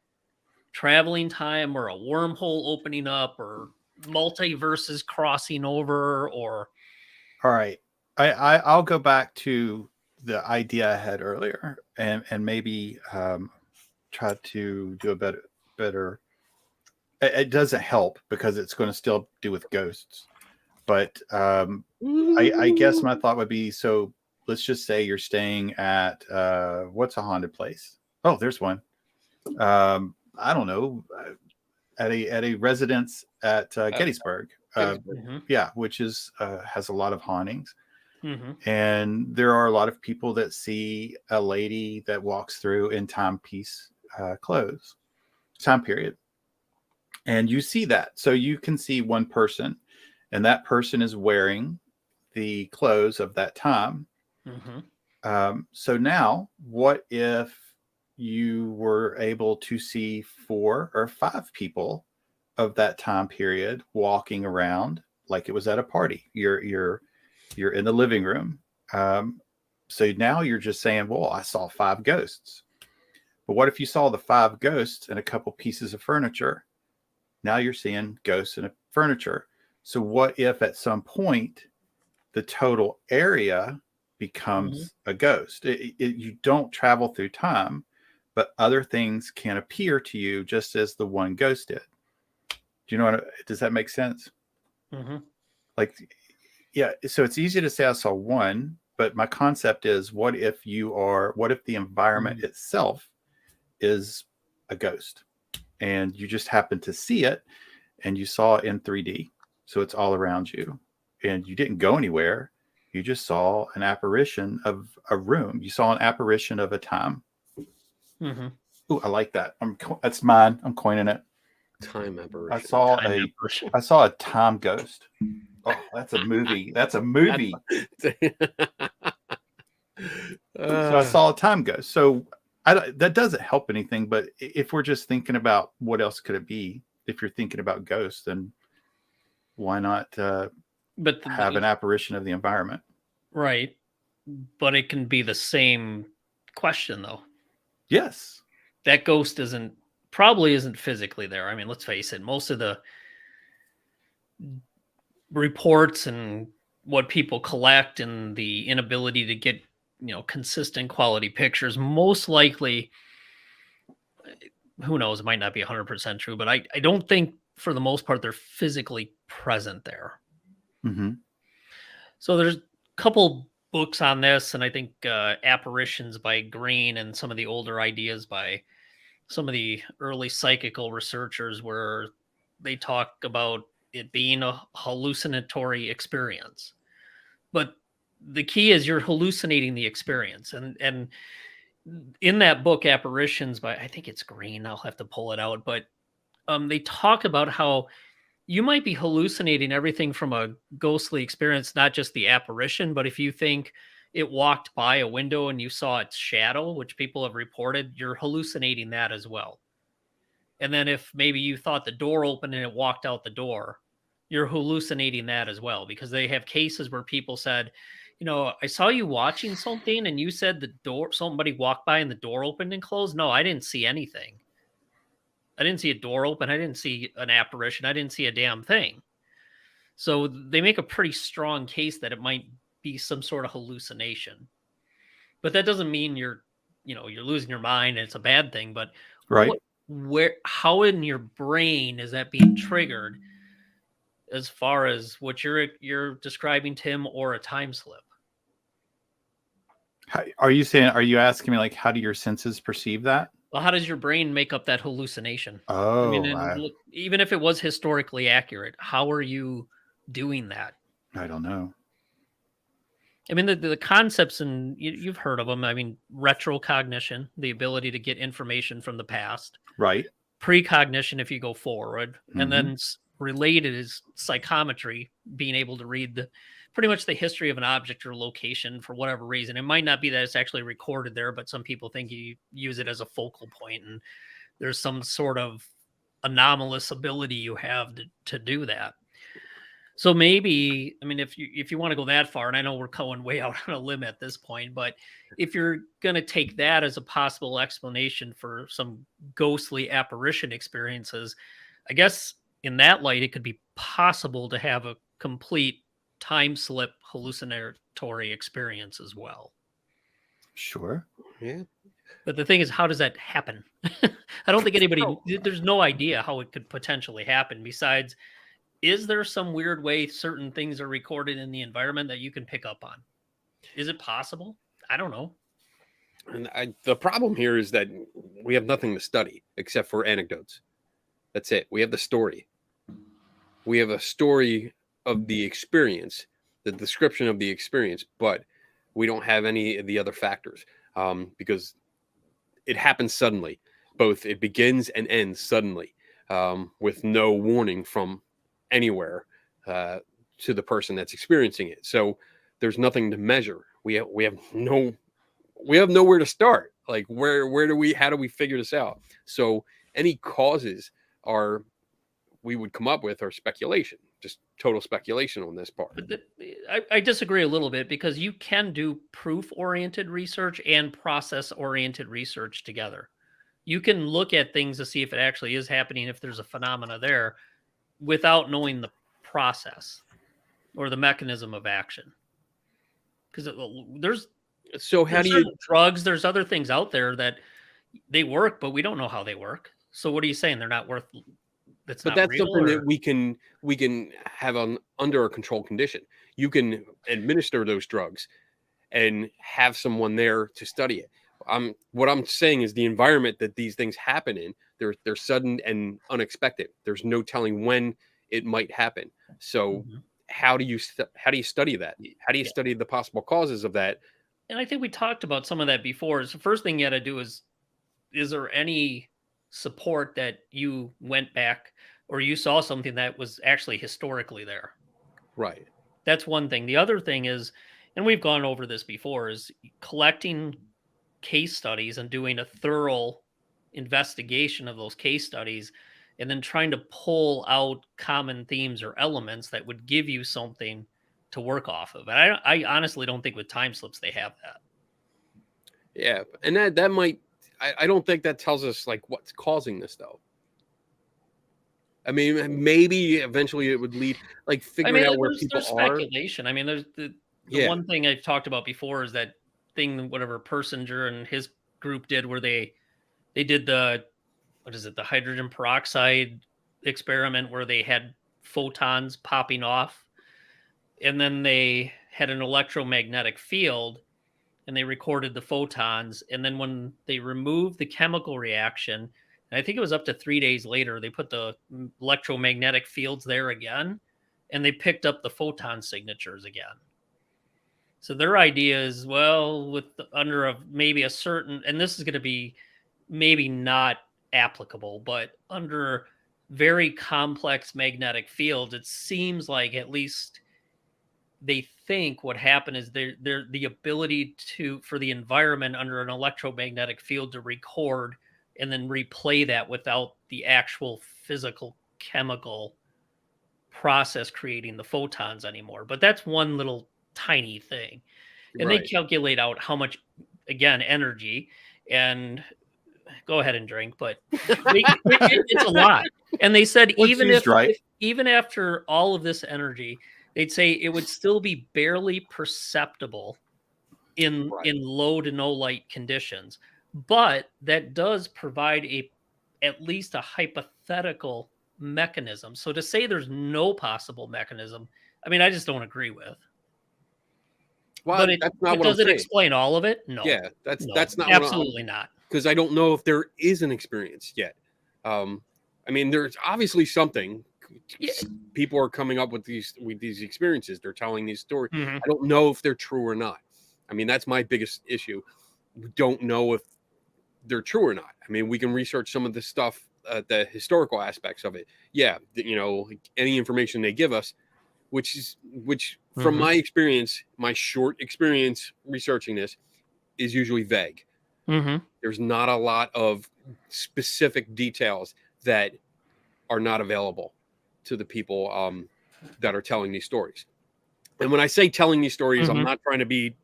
traveling time, or a wormhole opening up, or multiverses crossing over, or? All right. I'll go back to the idea I had earlier, and maybe try to do a better. It doesn't help because it's going to still do with ghosts. But I guess my thought would be, so let's just say you're staying at what's a haunted place? Oh, there's one. I don't know, at a residence at Gettysburg. Yeah, which is has a lot of hauntings. And there are a lot of people that see a lady that walks through in timepiece clothes, time period. And you see that. So you can see one person, and that person is wearing the clothes of that time. So now, what if you were able to see 4 or 5 people of that time period walking around like it was at a party? You're in the living room. So now you're just saying, well, I saw 5 ghosts. But what if you saw the 5 ghosts and a couple pieces of furniture? Now you're seeing ghosts in a furniture. So what if at some point the total area becomes a ghost? You don't travel through time, but other things can appear to you just as the one ghost did. Do you know does that make sense? Like, yeah. So it's easy to say I saw one, but my concept is, what if the environment itself is a ghost, and you just happen to see it, and you saw it in 3D. So it's all around you, and you didn't go anywhere. You just saw an apparition of a room. You saw an apparition of a time. Ooh, I like that. That's mine. I'm coining it. Time apparition. I saw a time ghost. Oh, that's a movie. That's a movie. So I saw a time ghost. So that doesn't help anything. But if we're just thinking about what else could it be, if you're thinking about ghosts, then why not have an apparition of the environment? Right. But it can be the same question, though. Yes. That ghost probably isn't physically there. I mean, let's face it, most of the reports and what people collect and the inability to get, consistent quality pictures, most likely, who knows, it might not be 100% true, but I don't think for the most part they're physically present there. Mm-hmm. So there's a couple books on this, and I think Apparitions by Green and some of the older ideas by some of the early psychical researchers where they talk about it being a hallucinatory experience. But the key is you're hallucinating the experience. And in that book, Apparitions by, I think it's Green, I'll have to pull it out, but they talk about how you might be hallucinating everything from a ghostly experience, not just the apparition, but if you think it walked by a window and you saw its shadow, which people have reported, you're hallucinating that as well. And then if maybe you thought the door opened and it walked out the door, you're hallucinating that as well, because they have cases where people said, I saw you watching something and you said the door, somebody walked by and the door opened and closed. No, I didn't see anything. I didn't see a door open. I didn't see an apparition. I didn't see a damn thing. So they make a pretty strong case that it might be some sort of hallucination. But that doesn't mean you're losing your mind and it's a bad thing. But Right. how in your brain is that being triggered as far as what you're describing, Tim, or a time slip? Are you asking me, like, how do your senses perceive that? Well, how does your brain make up that hallucination? Oh, I mean, even if it was historically accurate, how are you doing that? I don't know. I mean, the concepts, and you've heard of them. I mean, retrocognition, the ability to get information from the past. Right. Precognition, if you go forward. Mm-hmm. And then related is psychometry, being able to read pretty much the history of an object or location for whatever reason. It might not be that it's actually recorded there, but some people think you use it as a focal point, and there's some sort of anomalous ability you have to do that. So maybe, I mean, if you want to go that far, and I know we're going way out on a limb at this point, but if you're going to take that as a possible explanation for some ghostly apparition experiences, I guess in that light, it could be possible to have a complete time slip hallucinatory experience as well. Sure. Yeah. But the thing is, how does that happen? I don't think there's no idea how it could potentially happen. Besides, is there some weird way certain things are recorded in the environment that you can pick up on? Is it possible? I don't know. And the problem here is that we have nothing to study except for anecdotes. That's it. We have the story. We have a story of the experience, the description of the experience, but we don't have any of the other factors because it happens suddenly. Both it begins and ends suddenly with no warning from anywhere to the person that's experiencing it. So there's nothing to measure. We have nowhere to start. Like how do we figure this out? So any causes we would come up with are speculation, just total speculation on this part. But I disagree a little bit, because you can do proof-oriented research and process-oriented research together. You can look at things to see if it actually is happening, if there's a phenomena there, without knowing the process or the mechanism of action. Because there's drugs, there's other things out there that they work, but we don't know how they work. So what are you saying? They're not worth. That's something that we can have under a controlled condition. You can administer those drugs and have someone there to study it. What I'm saying is the environment that these things happen in, they're sudden and unexpected. There's no telling when it might happen. So how do you study that? How do you study the possible causes of that? And I think we talked about some of that before. So the first thing you got to do is there any support that you went back or you saw something that was actually historically there? Right. That's one thing. The other thing is, and we've gone over this before, is collecting case studies and doing a thorough investigation of those case studies, and then trying to pull out common themes or elements that would give you something to work off of. And I honestly don't think with time slips they have that. Yeah, and that might. I don't think that tells us like what's causing this though. I mean, maybe eventually it would lead like figuring out where people there's are. Speculation. I mean, there's the one thing I've talked about before is that thing, whatever Persinger and his group did, where they did the hydrogen peroxide experiment, where they had photons popping off. And then they had an electromagnetic field and they recorded the photons. And then when they removed the chemical reaction, and I think it was up to 3 days later, they put the electromagnetic fields there again, and they picked up the photon signatures again. So their idea is, well, with under maybe a certain, and this is going to be maybe not applicable, but under very complex magnetic fields, it seems like at least they think what happened is they're the ability for the environment under an electromagnetic field to record and then replay that without the actual physical chemical process creating the photons anymore. But that's one little tiny thing. And they calculate out how much, again, energy, and go ahead and drink, but it's a lot. And they said even after all of this energy, they'd say it would still be barely perceptible in low to no light conditions. But that does provide at least a hypothetical mechanism. So to say there's no possible mechanism, I mean, I just don't agree with. Well, but that's not what does I'm it saying. Explain all of it? No. Yeah, that's not absolutely not. Because I don't know if there is an experience yet. I mean, there's obviously something. Yeah. People are coming up with these experiences. They're telling these stories. Mm-hmm. I don't know if they're true or not. I mean, that's my biggest issue. We don't know if they're true or not. I mean, we can research some of the stuff, the historical aspects of it. Yeah, you know, any information they give us, which from my experience, my short experience researching this, is usually vague. Mm-hmm. There's not a lot of specific details that are not available to the people that are telling these stories. And when I say telling these stories, I'm not trying to be,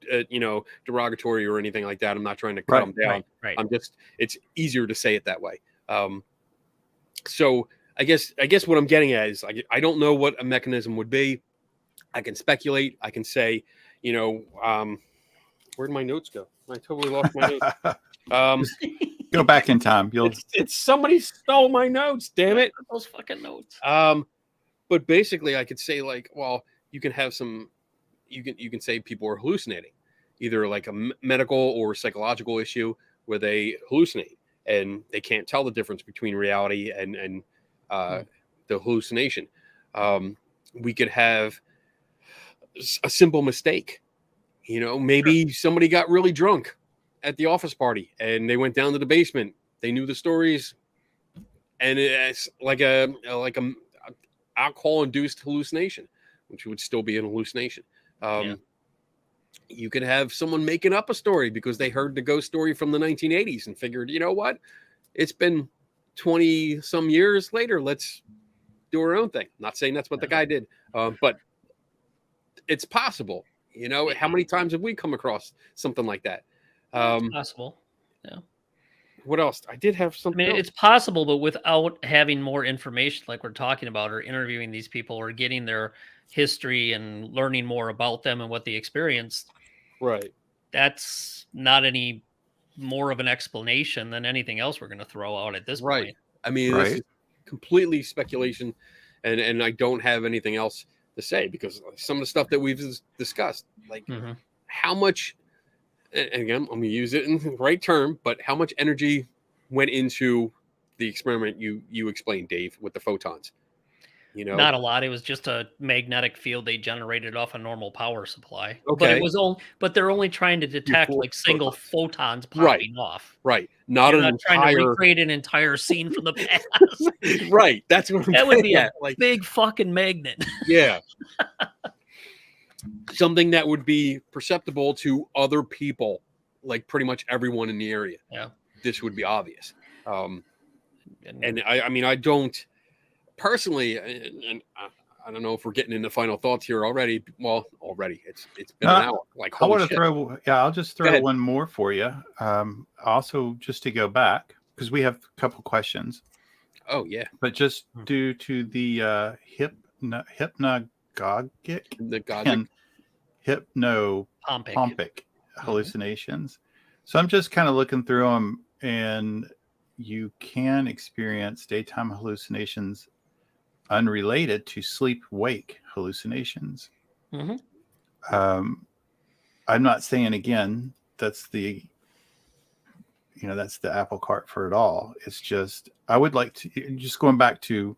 derogatory or anything like that. I'm not trying to cut them down. Right. It's easier to say it that way. So I guess what I'm getting at is I don't know what a mechanism would be. I can speculate. I can say, where'd my notes go? I totally lost my notes. Go back in time. It's somebody stole my notes. Damn it! Those fucking notes. But basically, I could say well, you can have some. You can say people are hallucinating, either like a medical or psychological issue where they hallucinate and they can't tell the difference between reality and the hallucination. We could have a simple mistake. Maybe somebody got really drunk at the office party and they went down to the basement. They knew the stories, and it's like a alcohol-induced hallucination, which would still be an hallucination. You could have someone making up a story because they heard the ghost story from the 1980s and figured, you know what? It's been 20 some years later. Let's do our own thing. Not saying that's what the guy did, but it's possible. How many times have we come across something like that? It's possible. Yeah. What else? I did have something. I mean, it's possible, but without having more information, like we're talking about, or interviewing these people, or getting their history and learning more about them and what they experienced. Right. That's not any more of an explanation than anything else we're going to throw out at this point. I mean, this is completely speculation, and I don't have anything else to say because some of the stuff that we've discussed, like how much. And again, I'm going to use it in the right term, but how much energy went into the experiment you explained, Dave, with the photons? Not a lot. It was just a magnetic field they generated off a normal power supply. Okay. But they're only trying to detect single photons popping off. Right. Not trying to recreate an entire scene from the past. Right. That's what that would be a big fucking magnet. Yeah. Something that would be perceptible to other people, like pretty much everyone in the area. Yeah. This would be obvious. And I mean, I don't personally, and I don't know if we're getting into final thoughts here already. Well, already it's been an hour. Like, I want to I'll just throw one more for you. Also, just to go back, because we have a couple questions. Oh, yeah. But just due to the hypnagogic and hypnopompic hallucinations. So I'm just kind of looking through them, and you can experience daytime hallucinations unrelated to sleep-wake hallucinations. Mhm. I'm not saying, again, that's the apple cart for it all. It's just, I would like to, just going back to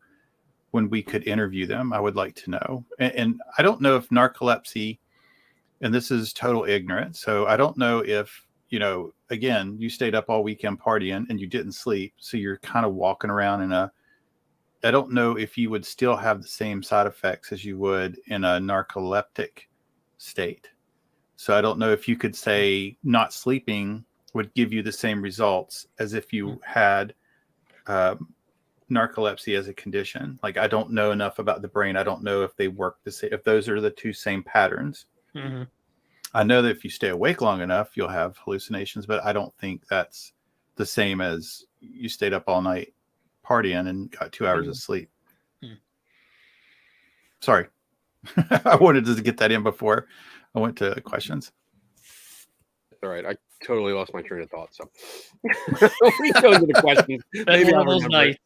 when we could interview them, I would like to know. And I don't know if narcolepsy, and this is total ignorance, so I don't know if, again, you stayed up all weekend partying and you didn't sleep, so you're kind of walking around I don't know if you would still have the same side effects as you would in a narcoleptic state. So I don't know if you could say not sleeping would give you the same results as if you had narcolepsy as a condition. Like, I don't know enough about the brain. I don't know if they work the same, if those are the two same patterns. Mm-hmm. I know that if you stay awake long enough, you'll have hallucinations, but I don't think that's the same as you stayed up all night partying and got 2 hours of sleep. Sorry. I wanted to get that in before I went to questions. All right. I totally lost my train of thought. So we go to the questions. Maybe one of those nights.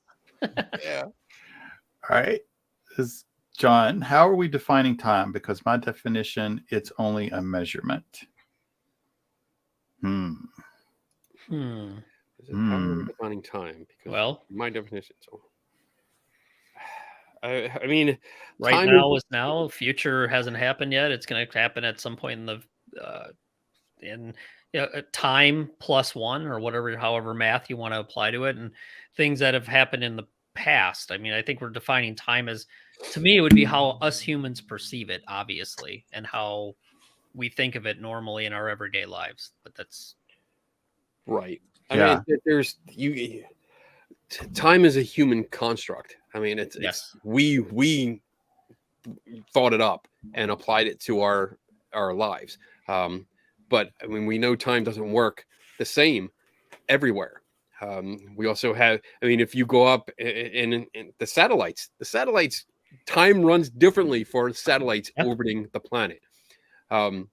Yeah. All right. John, how are we defining time? Because my definition, it's only a measurement. How are we defining time? Because my definition. So, I mean, right now is now. Future hasn't happened yet. It's going to happen at some point in time plus one or whatever, however math you want to apply to it, and things that have happened in the past. I mean, I think we're defining time as, to me, it would be how us humans perceive it, obviously, and how we think of it normally in our everyday lives. But that's right. I mean, there's time is a human construct. I mean, it's we thought it up and applied it to our lives. But I mean, we know time doesn't work the same everywhere. We also have, I mean, if you go up in the satellites, time runs differently for satellites orbiting the planet. And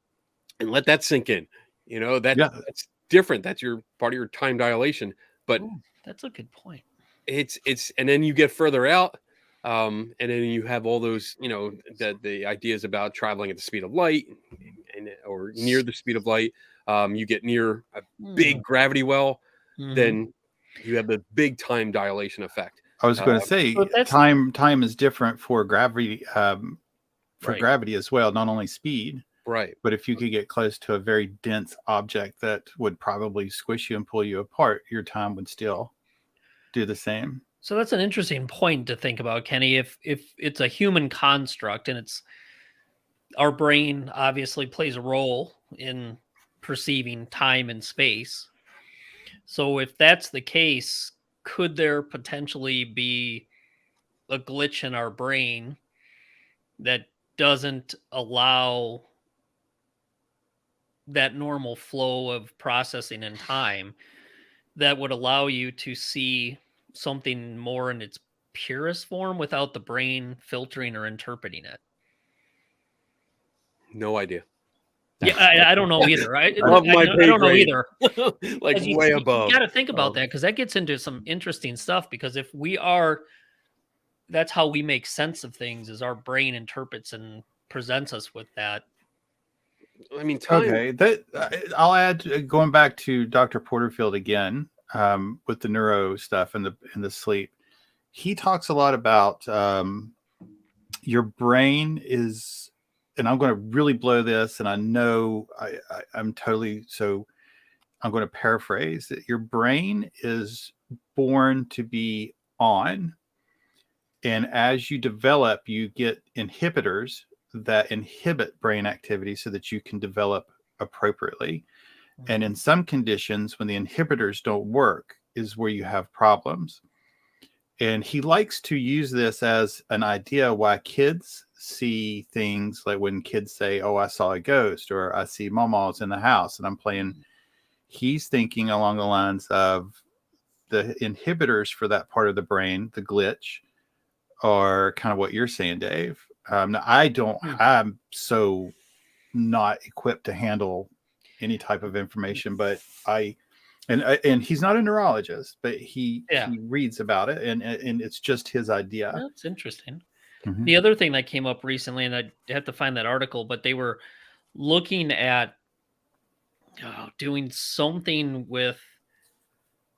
let that sink in. That's different. That's your part of your time dilation. But that's a good point. It's and then you get further out, and then you have all those, the ideas about traveling at the speed of light or near the speed of light. You get near a big gravity well, then you have the big time dilation effect. I was going to say time is different for gravity, gravity as well, not only speed. Right. But if you could get close to a very dense object that would probably squish you and pull you apart, your time would still do the same. So that's an interesting point to think about, Kenny. If it's a human construct, and it's our brain obviously plays a role in perceiving time and space. So if that's the case, could there potentially be a glitch in our brain that doesn't allow that normal flow of processing in time that would allow you to see something more in its purest form without the brain filtering or interpreting it? No idea. Yeah, I don't know either. I don't know either. Like way above. You got to think about that, because that gets into some interesting stuff. Because if that's how we make sense of things, is our brain interprets and presents us with that. I mean, time. Okay, I'll add, going back to Dr. Porterfield again, with the neuro stuff and the sleep. He talks a lot about your brain is, and I'm going to really blow this, and I know I'm totally, so I'm going to paraphrase that your brain is born to be on, and as you develop, you get inhibitors that inhibit brain activity so that you can develop appropriately. And in some conditions, when the inhibitors don't work, is where you have problems. And he likes to use this as an idea why kids see things, like when kids say, "Oh, I saw a ghost," or "I see Mama's in the house and I'm playing." He's thinking along the lines of the inhibitors for that part of the brain, the glitch, are kind of what you're saying, Dave. Now, I'm so not equipped to handle any type of information, but I And he's not a neurologist, but he reads about it, and it's just his idea. That's interesting. Mhm. The other thing that came up recently, and I have to find that article, but they were looking at doing something with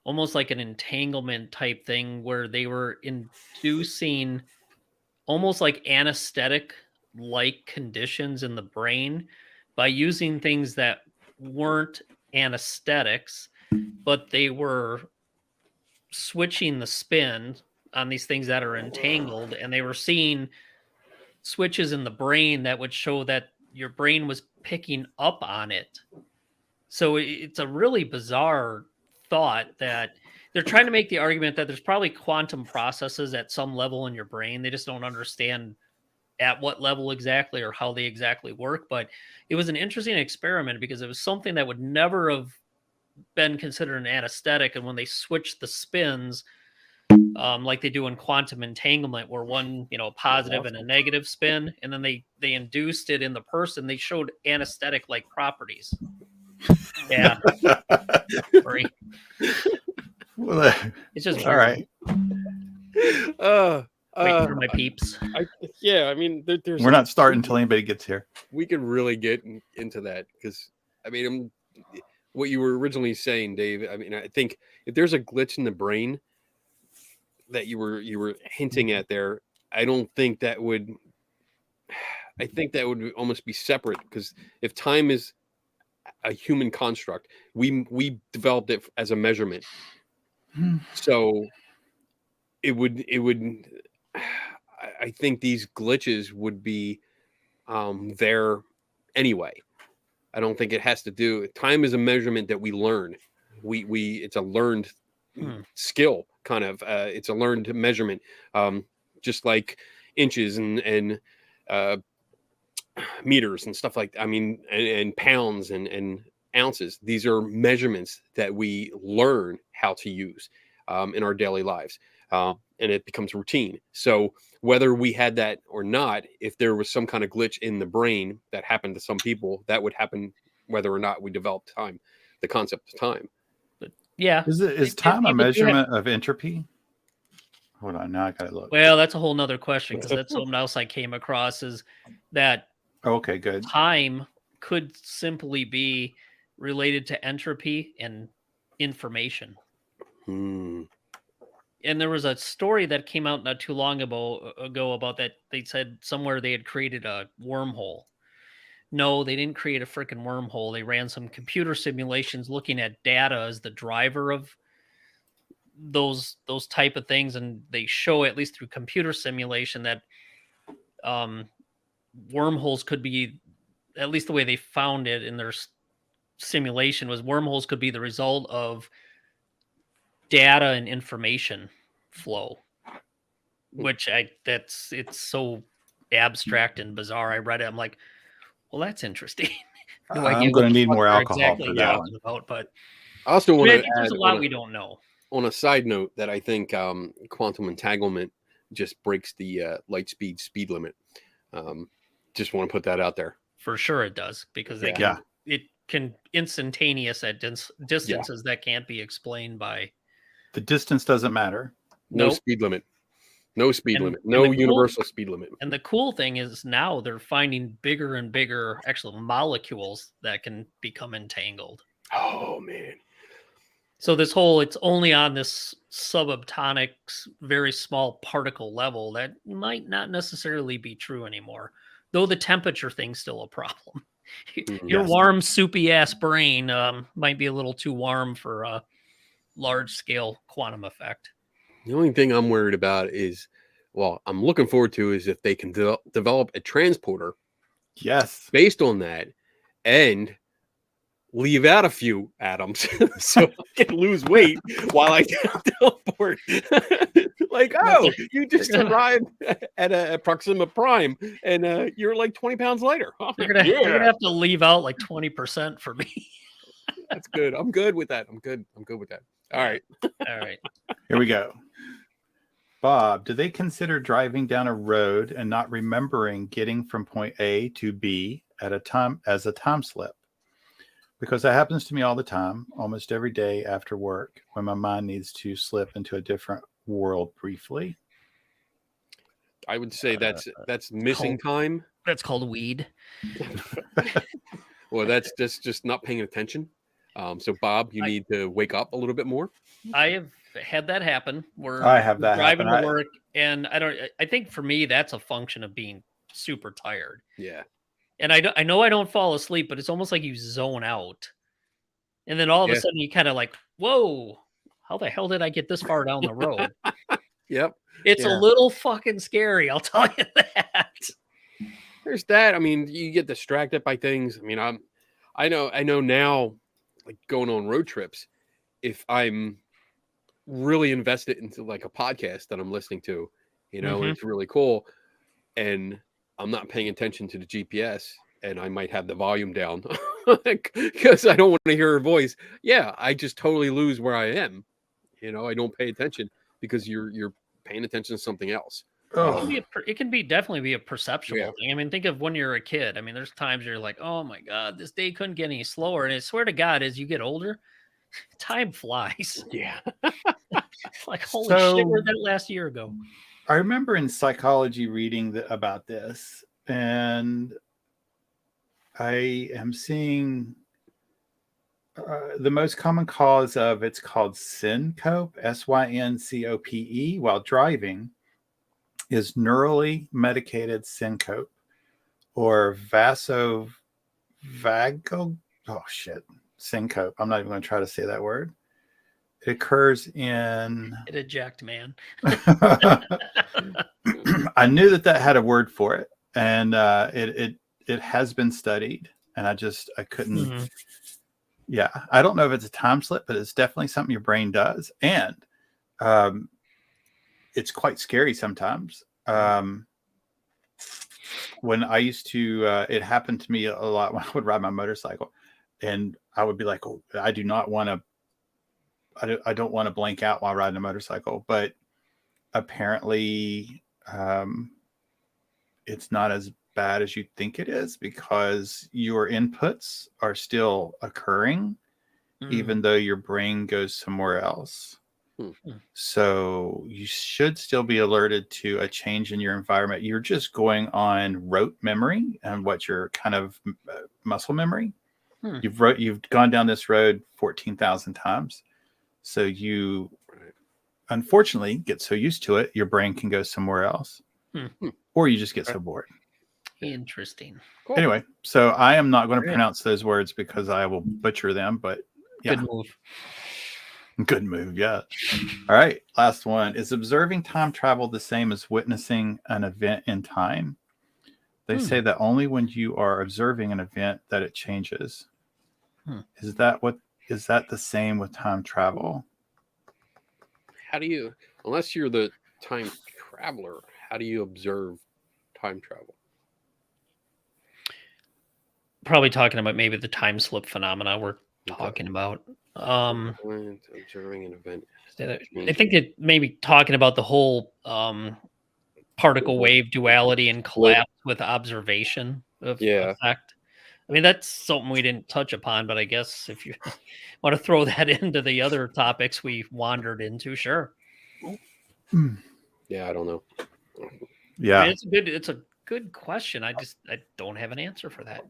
almost like an entanglement type thing where they were inducing almost like anesthetic like conditions in the brain by using things that weren't anesthetics, but they were switching the spin on these things that are entangled, and they were seeing switches in the brain that would show that your brain was picking up on it. So it's a really bizarre thought that they're trying to make the argument that there's probably quantum processes at some level in your brain. They just don't understand at what level exactly or how they exactly work. But it was an interesting experiment because it was something that would never have been considered an anesthetic. And when they switched the spins, like they do in quantum entanglement, where one, a positive and a negative spin, and then they induced it in the person, they showed anesthetic like properties. Yeah. Sorry. Well, It's just all right. Waiting for my peeps. I mean, there's We're not starting until anybody gets here. We could really get into that because, I mean, what you were originally saying, Dave. I mean, I think if there's a glitch in the brain that you were hinting at there, I don't think that would. I think that would almost be separate because if time is a human construct, we developed it as a measurement, so it would. I think these glitches would be there anyway. I don't think it has to do. Time is a measurement that we learn. It's a learned skill, kind of. It's a learned measurement, just like inches and meters and stuff like. I mean, and pounds and ounces. These are measurements that we learn how to use in our daily lives, and it becomes routine. So whether we had that or not, if there was some kind of glitch in the brain that happened to some people, that would happen whether or not we developed time, the concept of time. But yeah, is time a measurement of entropy? Hold on, now I gotta look. Well, that's a whole nother question because that's something else I came across is that okay, good. Time could simply be related to entropy and information. And there was a story that came out not too long ago about that. They said somewhere they had created a wormhole. No, they didn't create a freaking wormhole. They ran some computer simulations looking at data as the driver of those type of things, and they show, at least through computer simulation, that wormholes could be, at least the way they found it in their simulation, was wormholes could be the result of data and information flow, which it's so abstract and bizarre. I read it, I'm like, well, that's interesting. I'm going to need more alcohol for that one. But I also want to add, there's a lot we don't know. On a side note, that I think quantum entanglement just breaks the light speed limit. Just want to put that out there. For sure it does, because it can instantaneous at distances that can't be explained by. The distance doesn't matter. No speed limit. No speed limit. No universal speed limit. And the cool thing is now they're finding bigger and bigger actual molecules that can become entangled. Oh, man. So this whole, it's only on this subatomic, very small particle level, that might not necessarily be true anymore. Though the temperature thing's still a problem. Your warm, soupy ass brain might be a little too warm for a large scale quantum effect. The only thing I'm worried about is, I'm looking forward to is if they can develop a transporter. Yes. Based on that, and leave out a few atoms so I can lose weight while I teleport. Like, oh, you just arrived at a Proxima Prime and you're like 20 pounds lighter. You're gonna have to leave out like 20% for me. That's good. I'm good with that. I'm good with that. All right. Here we go. Bob, do they consider driving down a road and not remembering getting from point A to B at a time as a time slip? because that happens to me all the time, almost every day after work, when my mind needs to slip into a different world briefly. I would say that's missing time. That's called weed. Well, that's just not paying attention. So Bob, you need to wake up a little bit more. I have had that happen where I have that driving happen. to work, and I think for me that's a function of being super tired. Yeah. And I know I don't fall asleep, but it's almost like you zone out. And then all of a sudden you kind of like, whoa, how the hell did I get this far down the road? Yep. It's a little fucking scary, I'll tell you that. There's that. I mean, you get distracted by things. I mean, I know now, like going on road trips, if I'm really invested into like a podcast that I'm listening to, and it's really cool, and I'm not paying attention to the GPS, and I might have the volume down because I don't want to hear her voice. Yeah, I just totally lose where I am. I don't pay attention because you're paying attention to something else. It can definitely be a perceptual thing. I mean, think of when you're a kid. I mean, there's times you're like, oh my God, this day couldn't get any slower. And I swear to God, as you get older, time flies. Yeah. It's like, holy shit, where'd that last year ago? I remember in psychology reading about this, and I am seeing the most common cause of it's called syncope, syncope, while driving is neurally medicated syncope or vasovagal. Oh shit, syncope. I'm not even going to try to say that word. It occurs in. It eject, man. I knew that had a word for it, and it has been studied, and I couldn't. Mm-hmm. Yeah, I don't know if it's a time slip, but it's definitely something your brain does, and it's quite scary sometimes. When I used to, it happened to me a lot when I would ride my motorcycle, and I would be like, "Oh, I don't want to blank out while riding a motorcycle," but apparently, it's not as bad as you think it is because your inputs are still occurring, even though your brain goes somewhere else. So you should still be alerted to a change in your environment. You're just going on rote memory and what your kind of muscle memory. You've gone down this road 14,000 times. So you unfortunately get so used to it, your brain can go somewhere else. Or you just get so bored. Interesting. Cool. Anyway, so I am not going to pronounce those words because I will butcher them, but yeah. Good move, yeah. All right, last one. Is observing time travel the same as witnessing an event in time? They say that only when you are observing an event that it changes. Is that the same with time travel? How do you, unless you're the time traveler, how do you observe time travel? Probably talking about maybe the time slip phenomena we're talking about. Observing an event. I think it maybe talking about the whole particle wave duality and collapse with observation of effect. I mean, that's something we didn't touch upon, but I guess if you want to throw that into the other topics we wandered into, sure. Yeah, I don't know. Yeah, I mean, it's a good question. I don't have an answer for that.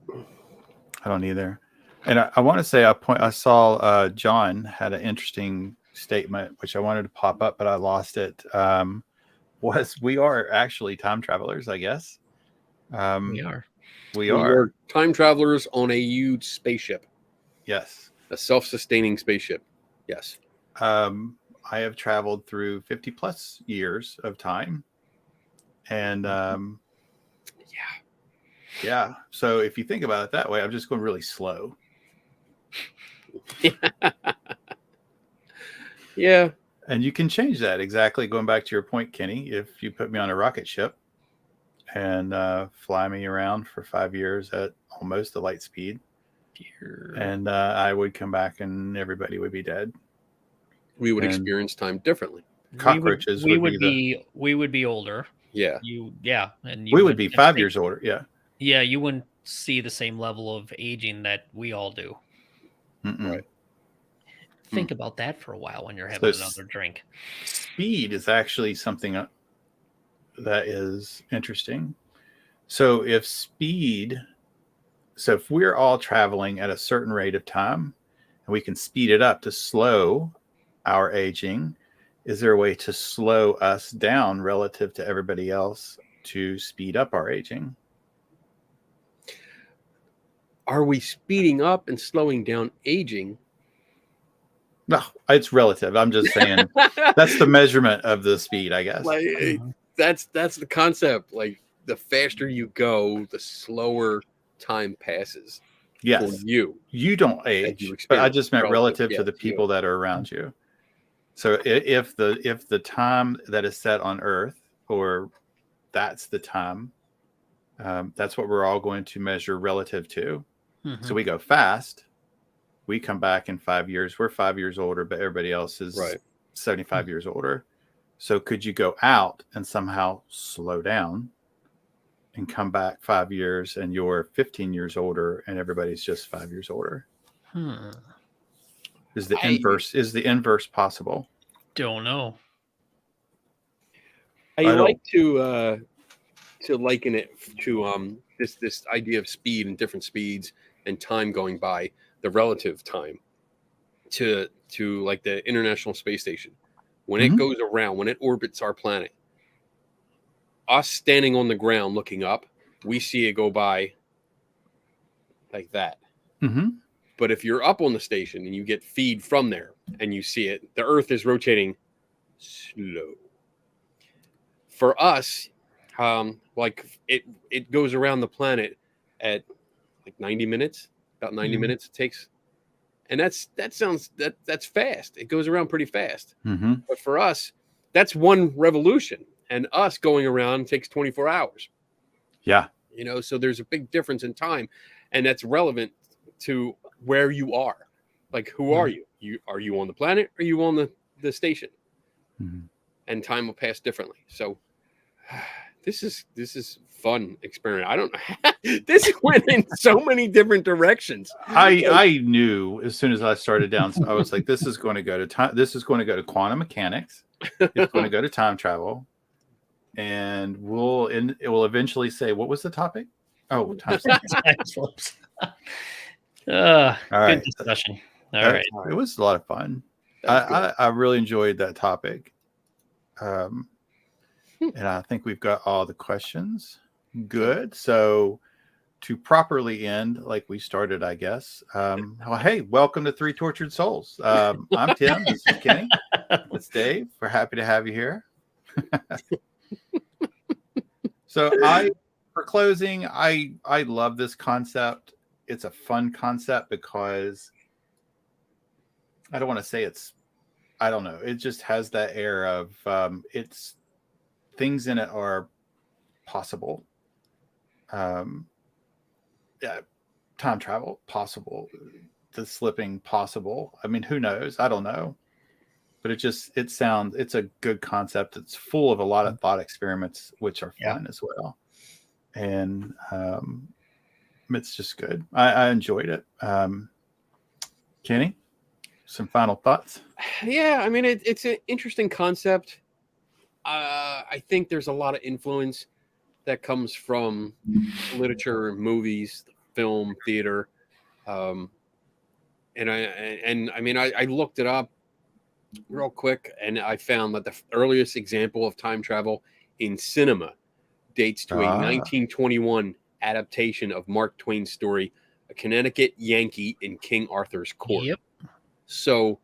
I don't either. And I want to say I saw John had an interesting statement, which I wanted to pop up, but I lost it. We are actually time travelers, I guess. We are time travelers on a huge spaceship. Yes. A self-sustaining spaceship. Yes. I have traveled through 50 plus years of time. And yeah. So if you think about it that way, I'm just going really slow. Yeah. And you can change that exactly. Going back to your point, Kenny, if you put me on a rocket ship and fly me around for 5 years at almost the light speed, and I would come back and everybody would be dead. We would experience time differently. Cockroaches we would be older. Yeah. And we would be 5 years older. Yeah. Yeah, you wouldn't see the same level of aging that we all do. Mm-mm. Right. Think about that for a while when you're So having another drink. Speed is actually something that is interesting. So if we're all traveling at a certain rate of time and we can speed it up to slow our aging, is there a way to slow us down relative to everybody else to speed up our aging? Are we speeding up and slowing down aging? No, it's relative. I'm just saying that's the measurement of the speed, I guess. Like that's the concept. Like the faster you go, the slower time passes for Yes. you. You don't age, but I just meant relative to the people that are around you. So if the time that is set on Earth, or that's the time, that's what we're all going to measure relative to. Mhm. So we go fast. We come back in 5 years. We're 5 years older, but everybody else is 75 years older. So could you go out and somehow slow down and come back 5 years and you're 15 years older and everybody's just 5 years older? Is the inverse possible? Don't know. I like to liken it to this idea of speed and different speeds and time going by, the relative time to like the International Space Station. When it goes around, when it orbits our planet, us standing on the ground looking up, we see it go by like that. Mm-hmm. But if you're up on the station and you get feed from there and you see it, the Earth is rotating slow. For us, like it goes around the planet at like 90 minutes, about 90 minutes it takes. And that's fast. It goes around pretty fast. Mm-hmm. But for us, that's one revolution. And us going around takes 24 hours. Yeah. So there's a big difference in time. And that's relevant to where you are. Like, who are you? Are you on the planet? Or are you on the station? Mm-hmm. And time will pass differently. So this is fun experiment. I don't know. This went in so many different directions. I knew as soon as I started down, I was like, this is going to go to time. This is going to go to quantum mechanics. It's going to go to time travel. And it will eventually say, what was the topic? Oh, time slips. All right. Good discussion. All right. It was a lot of fun. I really enjoyed that topic. And I think we've got all the questions. Good. So to properly end like we started, I guess. Well, hey, welcome to Three Tortured Souls. I'm Tim. This is Kenny. It's Dave. We're happy to have you here. So for closing, I love this concept. It's a fun concept because I don't want to say I don't know. It just has that air of it's things in it are possible. Time travel possible. The slipping possible. I mean, who knows? I don't know. But it's a good concept. It's full of a lot of thought experiments, which are fun as well. And it's just good. I enjoyed it. Kenny, some final thoughts? Yeah, I mean, it's an interesting concept. I think there's a lot of influence that comes from literature, movies, film, theater. And I mean, I looked it up real quick, and I found that the earliest example of time travel in cinema dates to a 1921 adaptation of Mark Twain's story, A Connecticut Yankee in King Arthur's Court. Yep. So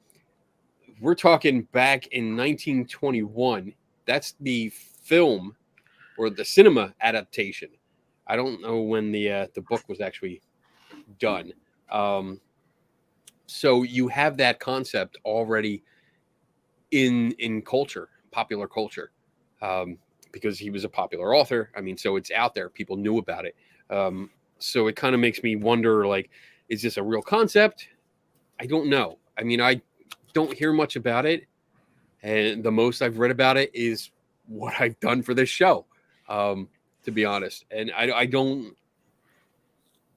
we're talking back in 1921. That's the film or the cinema adaptation. I don't know when the book was actually done. So you have that concept already in culture, popular culture, because he was a popular author. I mean, so it's out there. People knew about it. So it kind of makes me wonder, like, is this a real concept? I don't know. I mean, I don't hear much about it. And the most I've read about it is what I've done for this show, to be honest. And I don't.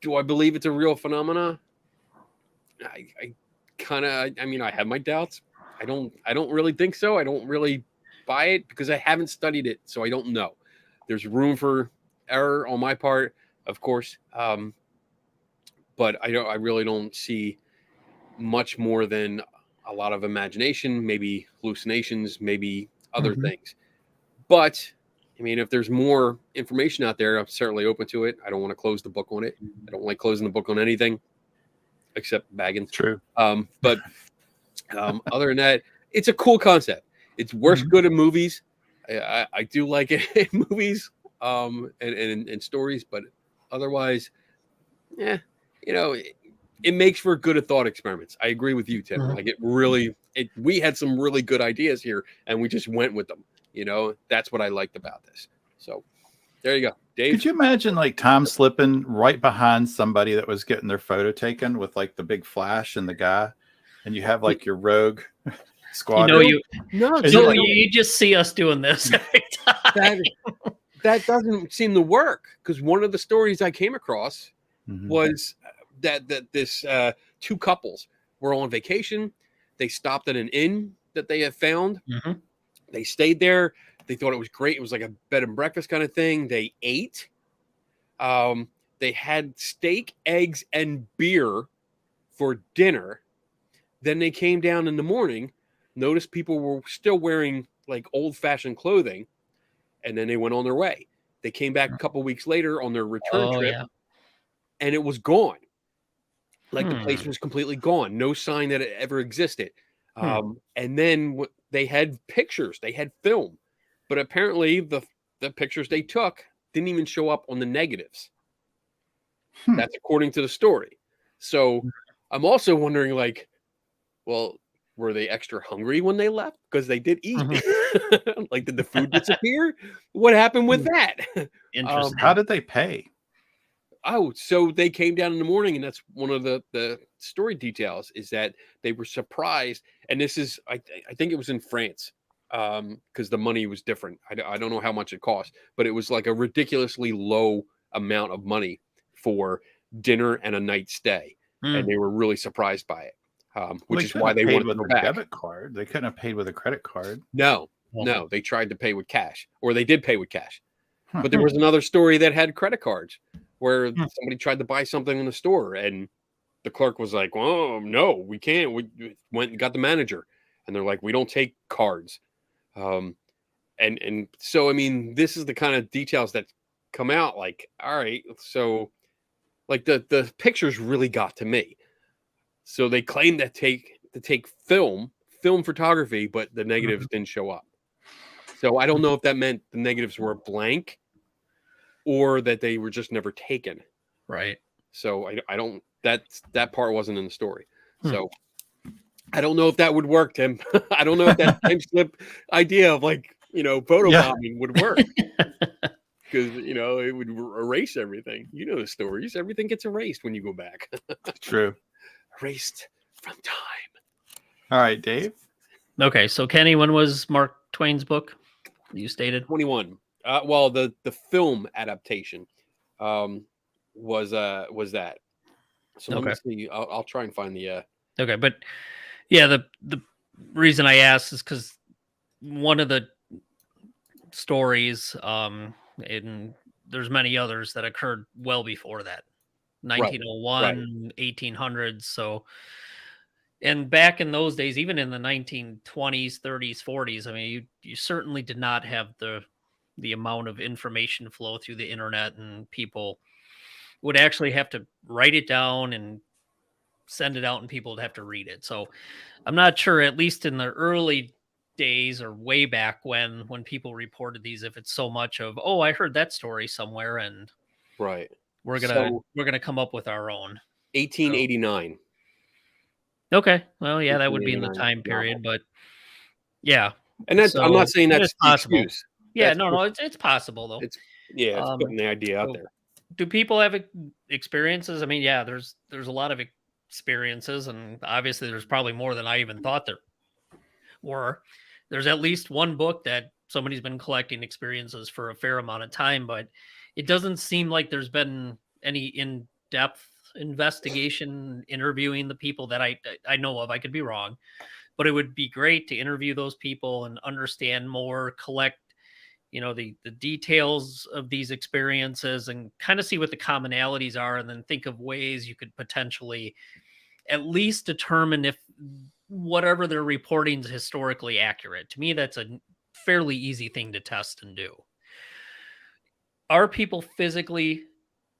Do I believe it's a real phenomena? I kind of, I mean, I have my doubts. I don't really think so. I don't really buy it because I haven't studied it, so I don't know. There's room for error on my part, of course, but I really don't see much more than a lot of imagination, maybe hallucinations, maybe other things. But I mean, if there's more information out there, I'm certainly open to it. I don't want to close the book on it. I don't like closing the book on anything except Baggins. True. But other than that, it's a cool concept. It's worth good in movies. I do like it in movies and stories, but otherwise, yeah, you know, it makes for good thought experiments. I agree with you, Tim. Like we had some really good ideas here, and we just went with them. You know, that's what I liked about this. So there you go, Dave. Could you imagine like Tom slipping right behind somebody that was getting their photo taken with like the big flash and the guy, and you have like your rogue squad? You just see us doing this every time. That doesn't seem to work, because one of the stories I came across was that this two couples were on vacation. They stopped at an inn that they had found. They stayed there. They thought it was great. It was like a bed and breakfast kind of thing. They ate. They had steak, eggs, and beer for dinner. Then they came down in the morning, noticed people were still wearing like old-fashioned clothing, and then they went on their way. They came back a couple weeks later on their return trip, and it was gone. Like the place was completely gone. No sign that it ever existed. And then they had pictures. They had film. But apparently the pictures they took didn't even show up on the negatives. That's according to the story. So I'm also wondering, like, well, were they extra hungry when they left? Because they did eat. Like, did the food disappear? What happened with that? Interesting. How did they pay? Oh, so they came down in the morning, and that's one of the story details, is that they were surprised. And this is, I think it was in France, because the money was different. I don't know how much it cost, but it was like a ridiculously low amount of money for dinner and a night stay. And they were really surprised by it, which is why they wanted to go back. Debit card. They couldn't have paid with a credit card. No, they tried to pay with cash, or they did pay with cash. But there was another story that had credit cards where somebody tried to buy something in the store, and the clerk was like, "Oh, no, we can't." We went and got the manager, and they're like, "We don't take cards." And so, I mean, this is the kind of details that come out. Like, all right, so like the pictures really got to me. So they claimed to take film photography, but the negatives didn't show up. So I don't know if that meant the negatives were blank, or that they were just never taken. Right. So I don't, that part wasn't in the story. So I don't know if that would work, Tim. I don't know if that time slip idea of, like, you know, photobombing would work. Because, you know, it would erase everything. You know the stories. Everything gets erased when you go back. True. Erased from time. All right, Dave. Okay, so Kenny, when was Mark Twain's book? You stated 21. Well, the film adaptation was that. So let me see. I'll try and find the. Okay, but yeah, the reason I asked is because one of the stories, and there's many others that occurred well before that, 1901, 1800s. So, and back in those days, even in the 1920s, 30s, 40s, I mean, you certainly did not have the amount of information flow through the internet, and people would actually have to write it down and send it out, and people would have to read it. So I'm not sure, at least in the early days or way back when people reported these, if it's so much of, oh, I heard that story somewhere, and we're gonna come up with our own. 1889. Okay, well, yeah, that would be in the time period, but yeah, and that's, I'm not saying that's possible. Excuse. Yeah, no, it's possible though. It's putting the idea out there. Do people have experiences? I mean, yeah, there's a lot of experiences, and obviously there's probably more than I even thought there were. There's at least one book that somebody's been collecting experiences for a fair amount of time, but it doesn't seem like there's been any in-depth investigation, interviewing the people that I know of. I could be wrong, but it would be great to interview those people and understand more, collect, the details of these experiences and kind of see what the commonalities are, and then think of ways you could potentially at least determine if whatever they're reporting is historically accurate. To me, that's a fairly easy thing to test and do. Are people physically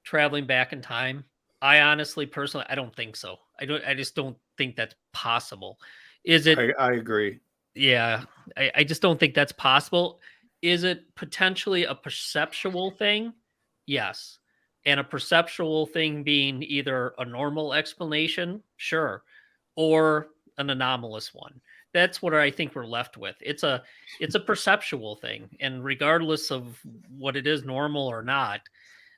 traveling back in time? I honestly, personally, I don't think so. I just don't think that's possible. Is it? I agree. Yeah, I just don't think that's possible. Is it potentially a perceptual thing? Yes. And a perceptual thing being either a normal explanation, sure, or an anomalous one. That's what I think we're left with. It's a perceptual thing, and regardless of what it is, normal or not,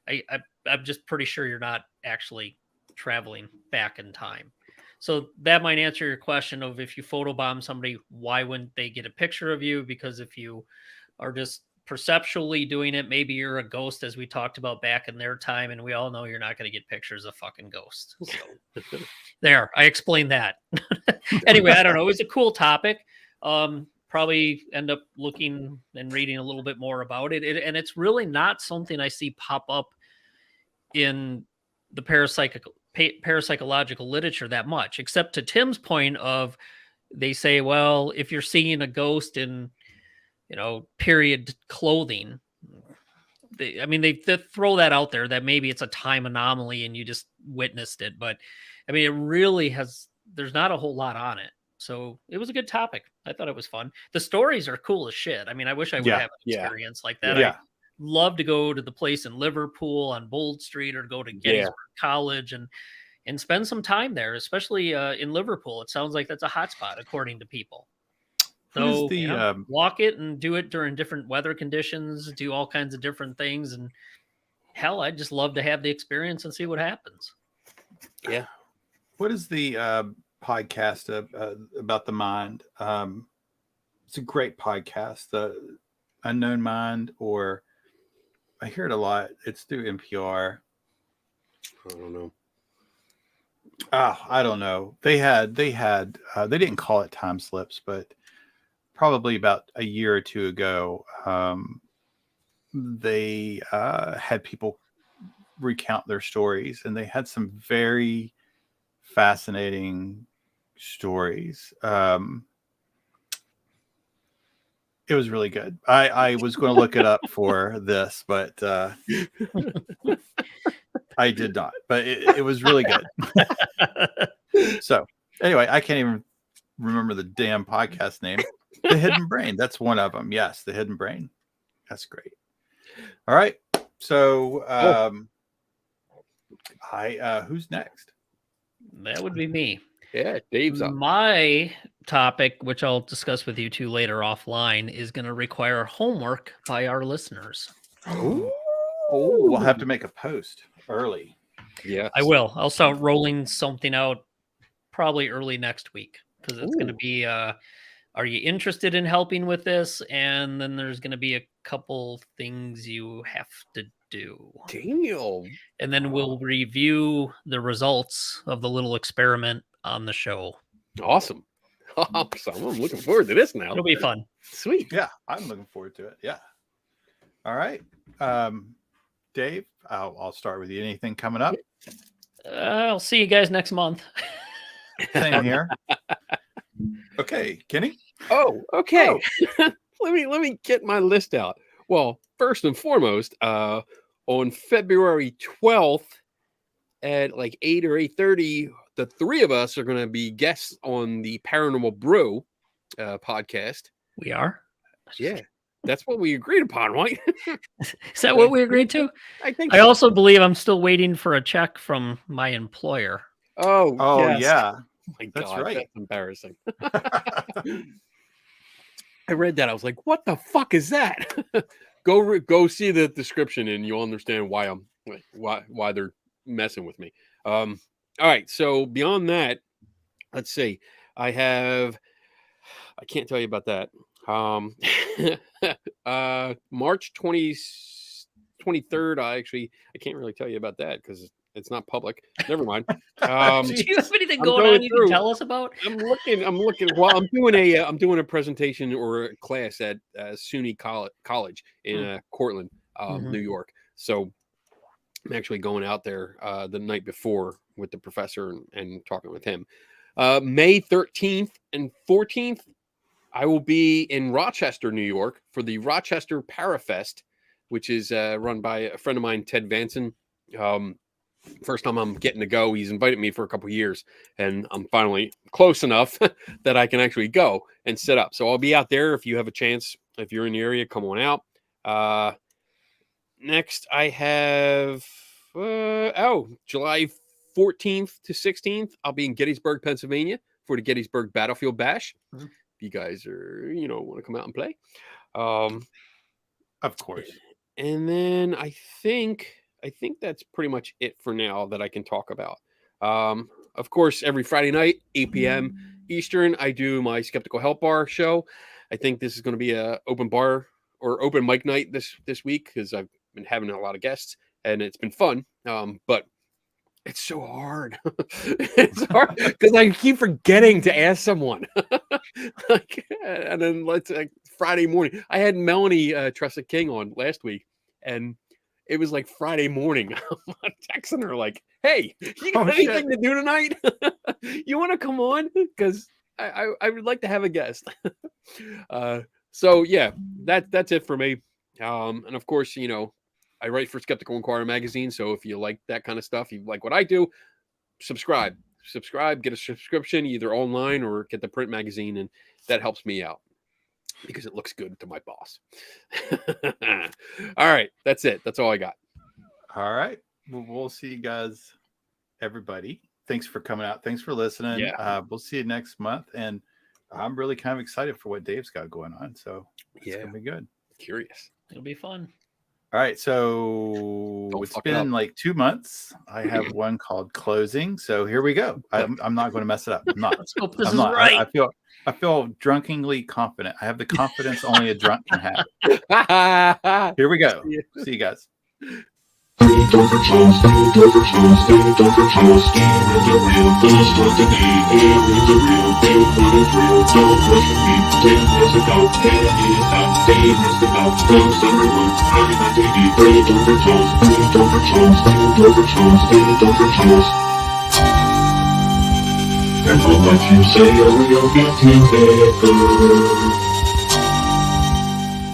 I'm just pretty sure you're not actually traveling back in time. So that might answer your question of, if you photobomb somebody, why wouldn't they get a picture of you? Because if you are just perceptually doing it, maybe you're a ghost, as we talked about back in their time, and we all know you're not going to get pictures of fucking ghosts. So there, I explained that. Anyway, I don't know. It was a cool topic. Probably end up looking and reading a little bit more about it. And it's really not something I see pop up in the parapsychological literature that much, except to Tim's point of, they say, well, if you're seeing a ghost in, period clothing, they throw that out there that maybe it's a time anomaly and you just witnessed it. But I mean, it really there's not a whole lot on it. So it was a good topic. I thought it was fun. The stories are cool as shit. I mean, I wish I would have an experience like that. Yeah. I'd love to go to the place in Liverpool on Bold Street, or go to Gettysburg College and spend some time there, especially in Liverpool. It sounds like that's a hotspot, according to people. So walk it and do it during different weather conditions, do all kinds of different things. And hell, I'd just love to have the experience and see what happens. Yeah. What is the podcast about the mind? It's a great podcast, The Unknown Mind, or I hear it a lot. It's through NPR. I don't know. I don't know. They didn't call it time slips, but probably about a year or two ago, they had people recount their stories, and they had some very fascinating stories. It was really good. I was going to look it up for this, but I did not. But it was really good. So anyway, I can't even remember the damn podcast name. The Hidden Brain. That's one of them. Yes, The Hidden Brain. That's great. All right. So who's next? That would be me. Yeah, Dave's up. My topic, which I'll discuss with you two later offline, is going to require homework by our listeners. Oh, we'll have to make a post early. Yeah, I will. I'll start rolling something out probably early next week, because it's going to be are you interested in helping with this? And then there's going to be a couple things you have to do. Damn. And then we'll review the results of the little experiment on the show. Awesome. So I'm looking forward to this now. It'll be fun. Sweet. Yeah, I'm looking forward to it. Yeah. All right. Dave, I'll start with you. Anything coming up? I'll see you guys next month. Same here. Okay, Kenny. Oh, okay. Oh. let me get my list out. Well, first and foremost, on February 12th at like 8 or 8:30, the three of us are going to be guests on the Paranormal Brew podcast. We are? Yeah. That's what we agreed upon, right? Is that what we agreed to? I think I also believe I'm still waiting for a check from my employer. Oh yes. Yeah. Oh my That's God, right. that's embarrassing. I read that. I was like, what the fuck is that? Go see the description and you'll understand why they're messing with me. All right. So beyond that, let's see. I can't tell you about that. March 23rd, I can't really tell you about that because It's not public. Never mind. Do you have anything I'm going going on you through. can tell us about? I'm looking. Well, I'm doing a presentation or a class at SUNY College in Cortland, New York. So I'm actually going out there the night before with the professor and talking with him. May 13th and 14th, I will be in Rochester, New York for the Rochester Parafest, which is run by a friend of mine, Ted Vanson. First time I'm getting to go. He's invited me for a couple of years, and I'm finally close enough that I can actually go and set up. So I'll be out there if you have a chance. If you're in the area, come on out. Next, I have July 14th to 16th. I'll be in Gettysburg, Pennsylvania for the Gettysburg Battlefield Bash. If you guys are, want to come out and play. Of course. And then I think that's pretty much it for now that I can talk about. Of course, every Friday night, 8 p.m. Eastern, I do my Skeptical Help Bar show. I think this is going to be a open bar or open mic night this week because I've been having a lot of guests and it's been fun. But it's so hard. It's hard because I keep forgetting to ask someone. And then Friday morning, I had Melanie Trusted King on last week, and it was like Friday morning. I'm texting her like, "Hey, you got anything to do tonight? You want to come on? Because I would like to have a guest." So yeah, that's it for me. And of course, I write for Skeptical Inquirer magazine. So if you like that kind of stuff, you like what I do, subscribe, get a subscription either online or get the print magazine, and that helps me out because it looks good to my boss. All right, that's it. That's all I got. All right. Well, we'll see you guys, everybody. Thanks for coming out. Thanks for listening. Yeah. We'll see you next month. And I'm really kind of excited for what Dave's got going on. So it's going to be good. Curious. It'll be fun. All right. So it's been like 2 months. I have one called Closing. So here we go. I'm not going to mess it up. I'm not. Let's hope this I'm is not. right. I feel drunkenly confident. I have the confidence only a drunk can have. Here we go. See you guys. Don't for Charles, don't for Charles, don't for Charles, in the real, the start to be, in the real, what is real, don't question me, 10 years ago, 10 years out, 10 years ago, close everyone, I'm on TV, don't for Charles, don't for Charles, don't for Charles, don't for Charles. And for what you say, oh, you'll get to better.